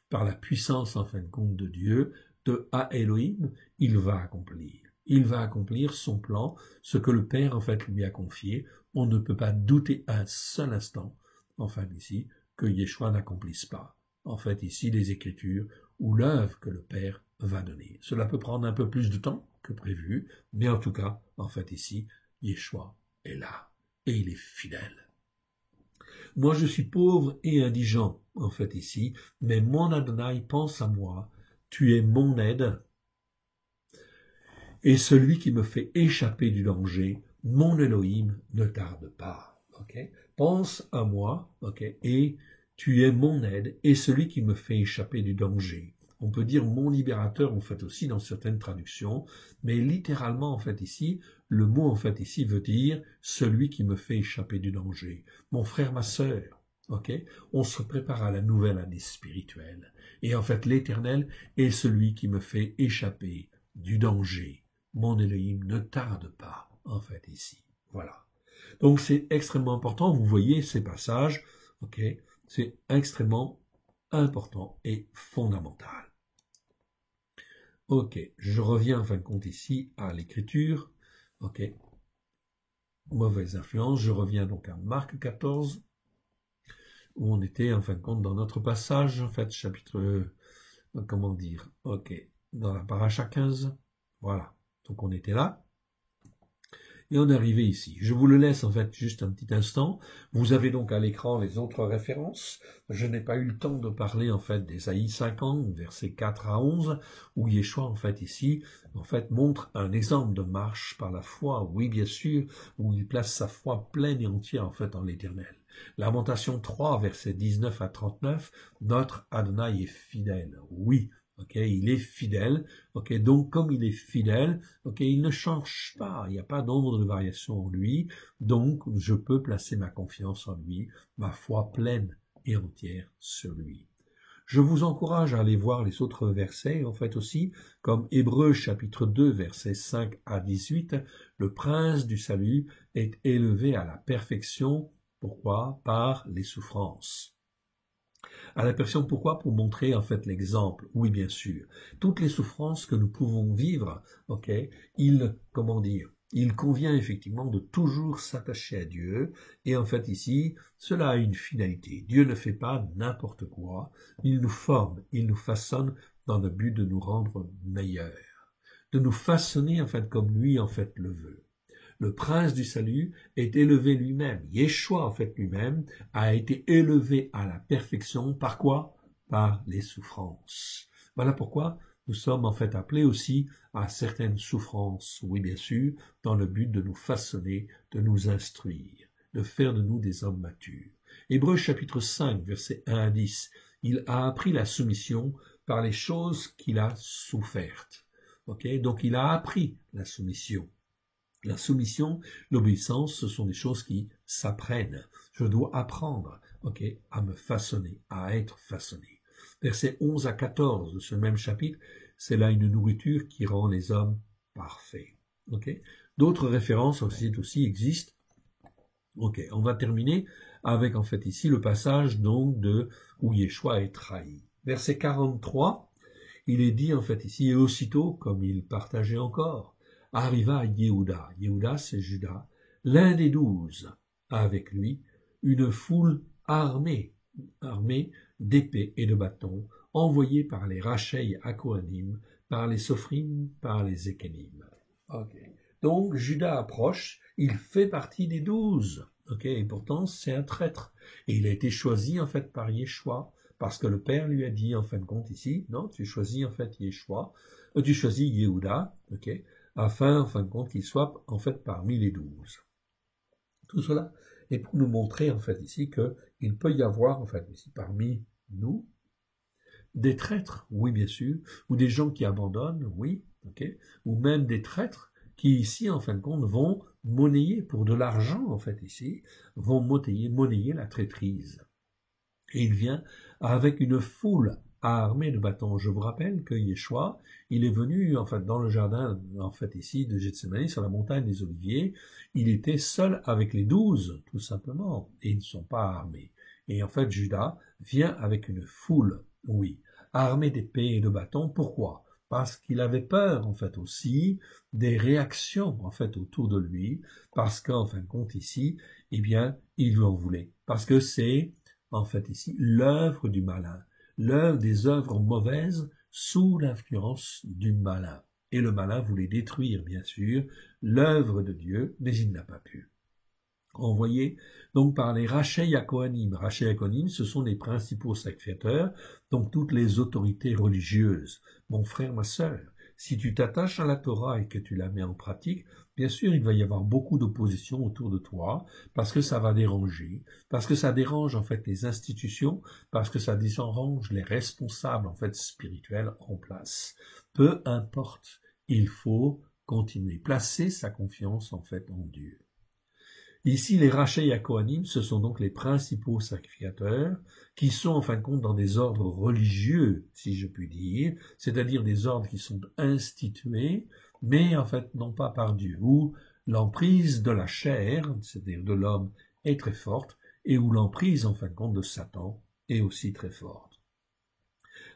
Par la puissance, en fin de compte, de Dieu, de Elohim, il va accomplir. Il va accomplir son plan, ce que le Père, en fait, lui a confié. On ne peut pas douter un seul instant, enfin, ici, que Yeshua n'accomplisse pas. En fait, ici, les Écritures, ou l'œuvre que le Père va donner. Cela peut prendre un peu plus de temps que prévu, mais en tout cas, en fait ici, Yeshua est là, et il est fidèle. Moi je suis pauvre et indigent, en fait ici, mais mon Adonai pense à moi, tu es mon aide, et celui qui me fait échapper du danger, mon Elohim ne tarde pas. Okay? Pense à moi, okay? Et tu es mon aide, et celui qui me fait échapper du danger. On peut dire mon libérateur, en fait, aussi dans certaines traductions, mais littéralement, en fait, ici, le mot, en fait, ici, veut dire celui qui me fait échapper du danger. Mon frère, ma sœur, ok? On se prépare à la nouvelle année spirituelle. Et en fait, l'Éternel est celui qui me fait échapper du danger. Mon Elohim ne tarde pas, en fait, ici. Voilà. Donc, c'est extrêmement important. Vous voyez ces passages, ok? C'est extrêmement important et fondamental. Ok, je reviens en fin de compte ici à l'écriture. Ok, mauvaise influence. Je reviens donc à Marc 14, où on était en fin de compte dans notre passage, en fait, chapitre, comment dire, ok, dans la paracha 15. Voilà. Donc on était là. Et on est arrivé ici. Je vous le laisse en fait juste un petit instant. Vous avez donc à l'écran les autres références. Je n'ai pas eu le temps de parler en fait d'Ésaïe 50, versets 4 à 11, où Yeshua en fait ici, en fait montre un exemple de marche par la foi, oui bien sûr, où il place sa foi pleine et entière en fait en l'Éternel. Lamentation 3, versets 19 à 39, notre Adonai est fidèle. Oui. Ok, il est fidèle. Ok, donc comme il est fidèle, ok, il ne change pas. Il n'y a pas d'ombre de variation en lui. Donc je peux placer ma confiance en lui, ma foi pleine et entière sur lui. Je vous encourage à aller voir les autres versets, en fait aussi, comme Hébreux chapitre 2, versets 5 à 18. Le prince du salut est élevé à la perfection. Pourquoi? Par les souffrances. À la perfection, pourquoi? Pour montrer en fait l'exemple. Oui, bien sûr. Toutes les souffrances que nous pouvons vivre, ok, il convient effectivement de toujours s'attacher à Dieu. Et en fait ici, cela a une finalité. Dieu ne fait pas n'importe quoi. Il nous forme, il nous façonne dans le but de nous rendre meilleurs, de nous façonner en fait comme lui en fait le veut. Le prince du salut est élevé lui-même. Yeshua, en fait, lui-même, a été élevé à la perfection. Par quoi? Par les souffrances. Voilà pourquoi nous sommes, en fait, appelés aussi à certaines souffrances, oui, bien sûr, dans le but de nous façonner, de nous instruire, de faire de nous des hommes matures. Hébreux chapitre 5, versets 1 à 10. Il a appris la soumission par les choses qu'il a souffertes. Okay? Donc, il a appris la soumission. La soumission, l'obéissance, ce sont des choses qui s'apprennent. Je dois apprendre, ok, à me façonner, à être façonné. Versets 11 à 14 de ce même chapitre, c'est là une nourriture qui rend les hommes parfaits. Ok. D'autres références aussi existent. Ok, on va terminer avec en fait ici le passage donc de où Yeshua est trahi. Verset 43, il est dit en fait ici, et aussitôt, comme il partageait encore, arriva à Yehuda. Yehuda, c'est Judas, l'un des 12, avec lui une foule armée d'épées et de bâtons, envoyée par les Rachei à Kohanim, par les Sophrim, par les Ékénim. Okay. Donc Judas approche, il fait partie des 12, okay, et pourtant c'est un traître. Et il a été choisi en fait par Yeshua, parce que le Père lui a dit en fin de compte ici, non, tu choisis en fait Yeshua, tu choisis Yehuda, ok, afin en fin de compte qu'il soit en fait parmi les 12. Tout cela est pour nous montrer en fait ici qu'il peut y avoir en fait ici parmi nous des traîtres, oui bien sûr, ou des gens qui abandonnent, oui, ok, ou même des traîtres qui ici en fin de compte vont monnayer pour de l'argent en fait ici, vont monnayer la traîtrise. Et il vient avec une foule armée de bâtons. Je vous rappelle que Yeshua, il est venu en fait dans le jardin en fait ici de Gethsémani sur la montagne des Oliviers. Il était seul avec les 12 tout simplement et ils ne sont pas armés. Et en fait Judas vient avec une foule, oui, armée d'épées et de bâtons. Pourquoi? Parce qu'il avait peur en fait aussi des réactions en fait autour de lui, parce qu'en fin de compte ici, eh bien il lui en voulait, parce que c'est en fait ici l'œuvre du malin, l'œuvre des œuvres mauvaises sous l'influence du malin. Et le malin voulait détruire, bien sûr, l'œuvre de Dieu, mais il n'a pas pu. Envoyé donc par les Rachei à Kohanim. Rachei à Kohanim, ce sont les principaux sacrificateurs, donc toutes les autorités religieuses. Mon frère, ma sœur, si tu t'attaches à la Torah et que tu la mets en pratique, bien sûr, il va y avoir beaucoup d'opposition autour de toi, parce que ça va déranger, parce que ça dérange en fait les institutions, parce que ça dérange les responsables en fait spirituels en place. Peu importe, il faut continuer, placer sa confiance en fait en Dieu. Ici, les Rachei à Kohanim, ce sont donc les principaux sacrificateurs qui sont en fin de compte dans des ordres religieux, si je puis dire, c'est-à-dire des ordres qui sont institués, mais en fait non pas par Dieu, où l'emprise de la chair, c'est-à-dire de l'homme, est très forte, et où l'emprise en fin de compte de Satan est aussi très forte.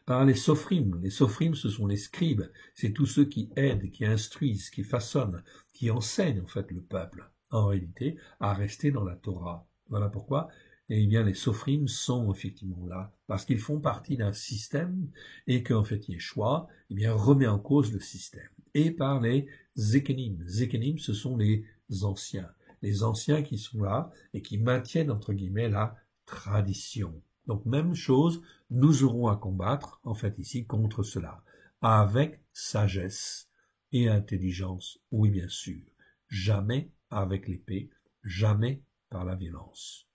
Par les sophrim, ce sont les scribes, c'est tous ceux qui aident, qui instruisent, qui façonnent, qui enseignent en fait le peuple, en réalité, à rester dans la Torah. Voilà pourquoi eh bien les sophrim sont effectivement là, parce qu'ils font partie d'un système, et qu'en fait Yeshua, eh bien, remet en cause le système. Et par les Zekenim. Zekenim, ce sont les anciens qui sont là, et qui maintiennent, entre guillemets, la tradition. Donc, même chose, nous aurons à combattre, en fait, ici, contre cela, avec sagesse et intelligence, oui, bien sûr. Jamais avec l'épée, jamais par la violence.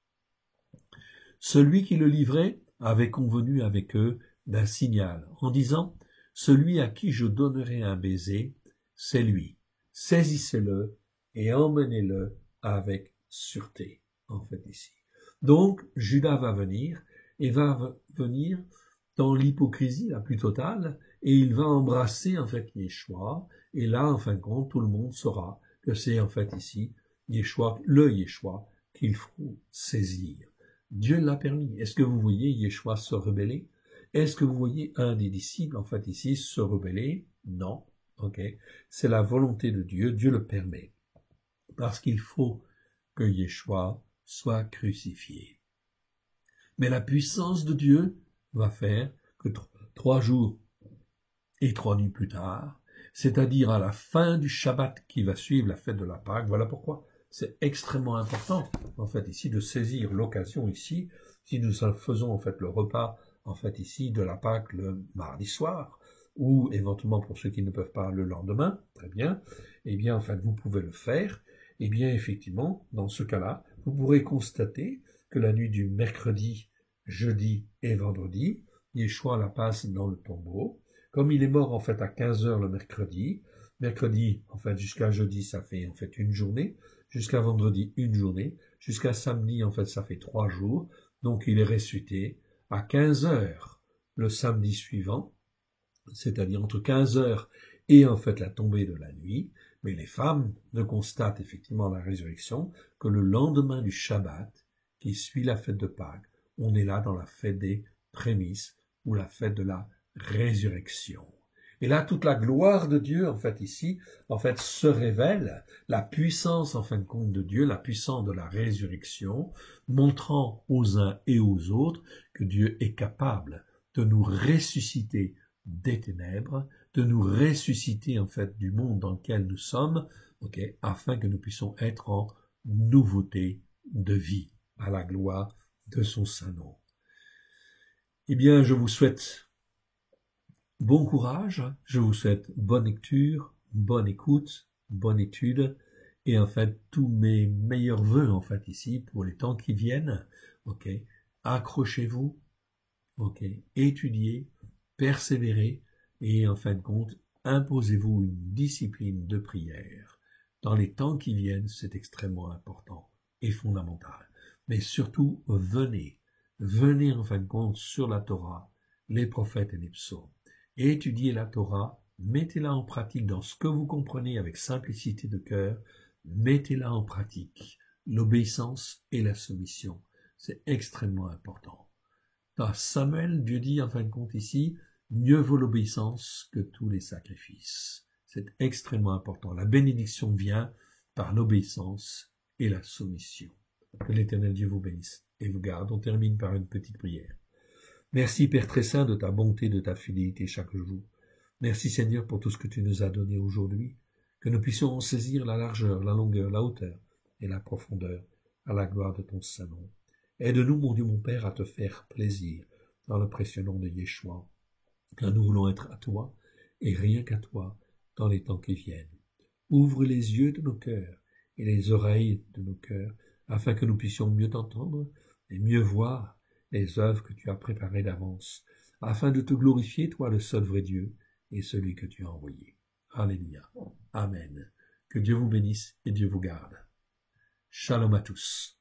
Celui qui le livrait avait convenu avec eux d'un signal, en disant « Celui à qui je donnerai un baiser, c'est lui. Saisissez-le et emmenez-le avec sûreté. » En fait, ici. Donc, Judas va venir, et va venir dans l'hypocrisie la plus totale, et il va embrasser, en fait, Yeshua, et là, en fin de compte, tout le monde saura que c'est, en fait, ici, le Yeshua, qu'il faut saisir. Dieu l'a permis. Est-ce que vous voyez Yeshua se rebeller? Est-ce que vous voyez un des disciples, en fait, ici, se rebeller? Non. Ok. C'est la volonté de Dieu. Dieu le permet. Parce qu'il faut que Yeshua soit crucifié. Mais la puissance de Dieu va faire que 3 jours et 3 nuits plus tard, c'est-à-dire à la fin du Shabbat qui va suivre la fête de la Pâque, voilà pourquoi c'est extrêmement important, en fait, ici, de saisir l'occasion ici, si nous faisons, en fait, le repas, en fait, ici, de la Pâque le mardi soir, ou éventuellement pour ceux qui ne peuvent pas le lendemain, très bien, eh bien, en fait, vous pouvez le faire, eh bien, effectivement, dans ce cas-là, vous pourrez constater que la nuit du mercredi, jeudi et vendredi, Yeshua la passe dans le tombeau. Comme il est mort, en fait, à 15h le mercredi, en fait, jusqu'à jeudi, ça fait, en fait, une journée, jusqu'à vendredi, une journée, jusqu'à samedi, en fait, ça fait 3 jours, donc il est ressuscité à 15h le samedi suivant, c'est-à-dire entre 15h et, en fait, la tombée de la nuit, mais les femmes ne constatent effectivement la résurrection que le lendemain du Shabbat, qui suit la fête de Pâques, on est là dans la fête des prémices, ou la fête de la résurrection. Et là, toute la gloire de Dieu, en fait, ici, en fait, se révèle, la puissance, en fin de compte, de Dieu, la puissance de la résurrection, montrant aux uns et aux autres que Dieu est capable de nous ressusciter des ténèbres, de nous ressusciter, en fait, du monde dans lequel nous sommes, okay, afin que nous puissions être en nouveauté de vie, à la gloire de son saint nom. Eh bien, je vous souhaite bon courage, je vous souhaite bonne lecture, bonne écoute, bonne étude, et en fait, tous mes meilleurs vœux, en fait, ici, pour les temps qui viennent, ok, accrochez-vous, ok, étudiez, persévérez, et en fin de compte, imposez-vous une discipline de prière. Dans les temps qui viennent, c'est extrêmement important et fondamental. Mais surtout, venez en fin de compte sur la Torah, les prophètes et les psaumes. Étudiez la Torah, mettez-la en pratique dans ce que vous comprenez avec simplicité de cœur, mettez-la en pratique, l'obéissance et la soumission. C'est extrêmement important. Dans Samuel, Dieu dit en fin de compte ici, mieux vaut l'obéissance que tous les sacrifices. C'est extrêmement important. La bénédiction vient par l'obéissance et la soumission. Que l'Éternel Dieu vous bénisse et vous garde. On termine par une petite prière. Merci Père très saint de ta bonté, de ta fidélité chaque jour. Merci Seigneur pour tout ce que tu nous as donné aujourd'hui, que nous puissions en saisir la largeur, la longueur, la hauteur et la profondeur à la gloire de ton saint nom. Aide-nous, mon Dieu, mon Père, à te faire plaisir dans le précieux nom de Yeshua, car nous voulons être à toi et rien qu'à toi dans les temps qui viennent. Ouvre les yeux de nos cœurs et les oreilles de nos cœurs, afin que nous puissions mieux t'entendre et mieux voir les œuvres que tu as préparées d'avance, afin de te glorifier, toi le seul vrai Dieu, et celui que tu as envoyé. Alléluia. Amen. Que Dieu vous bénisse et Dieu vous garde. Shalom à tous.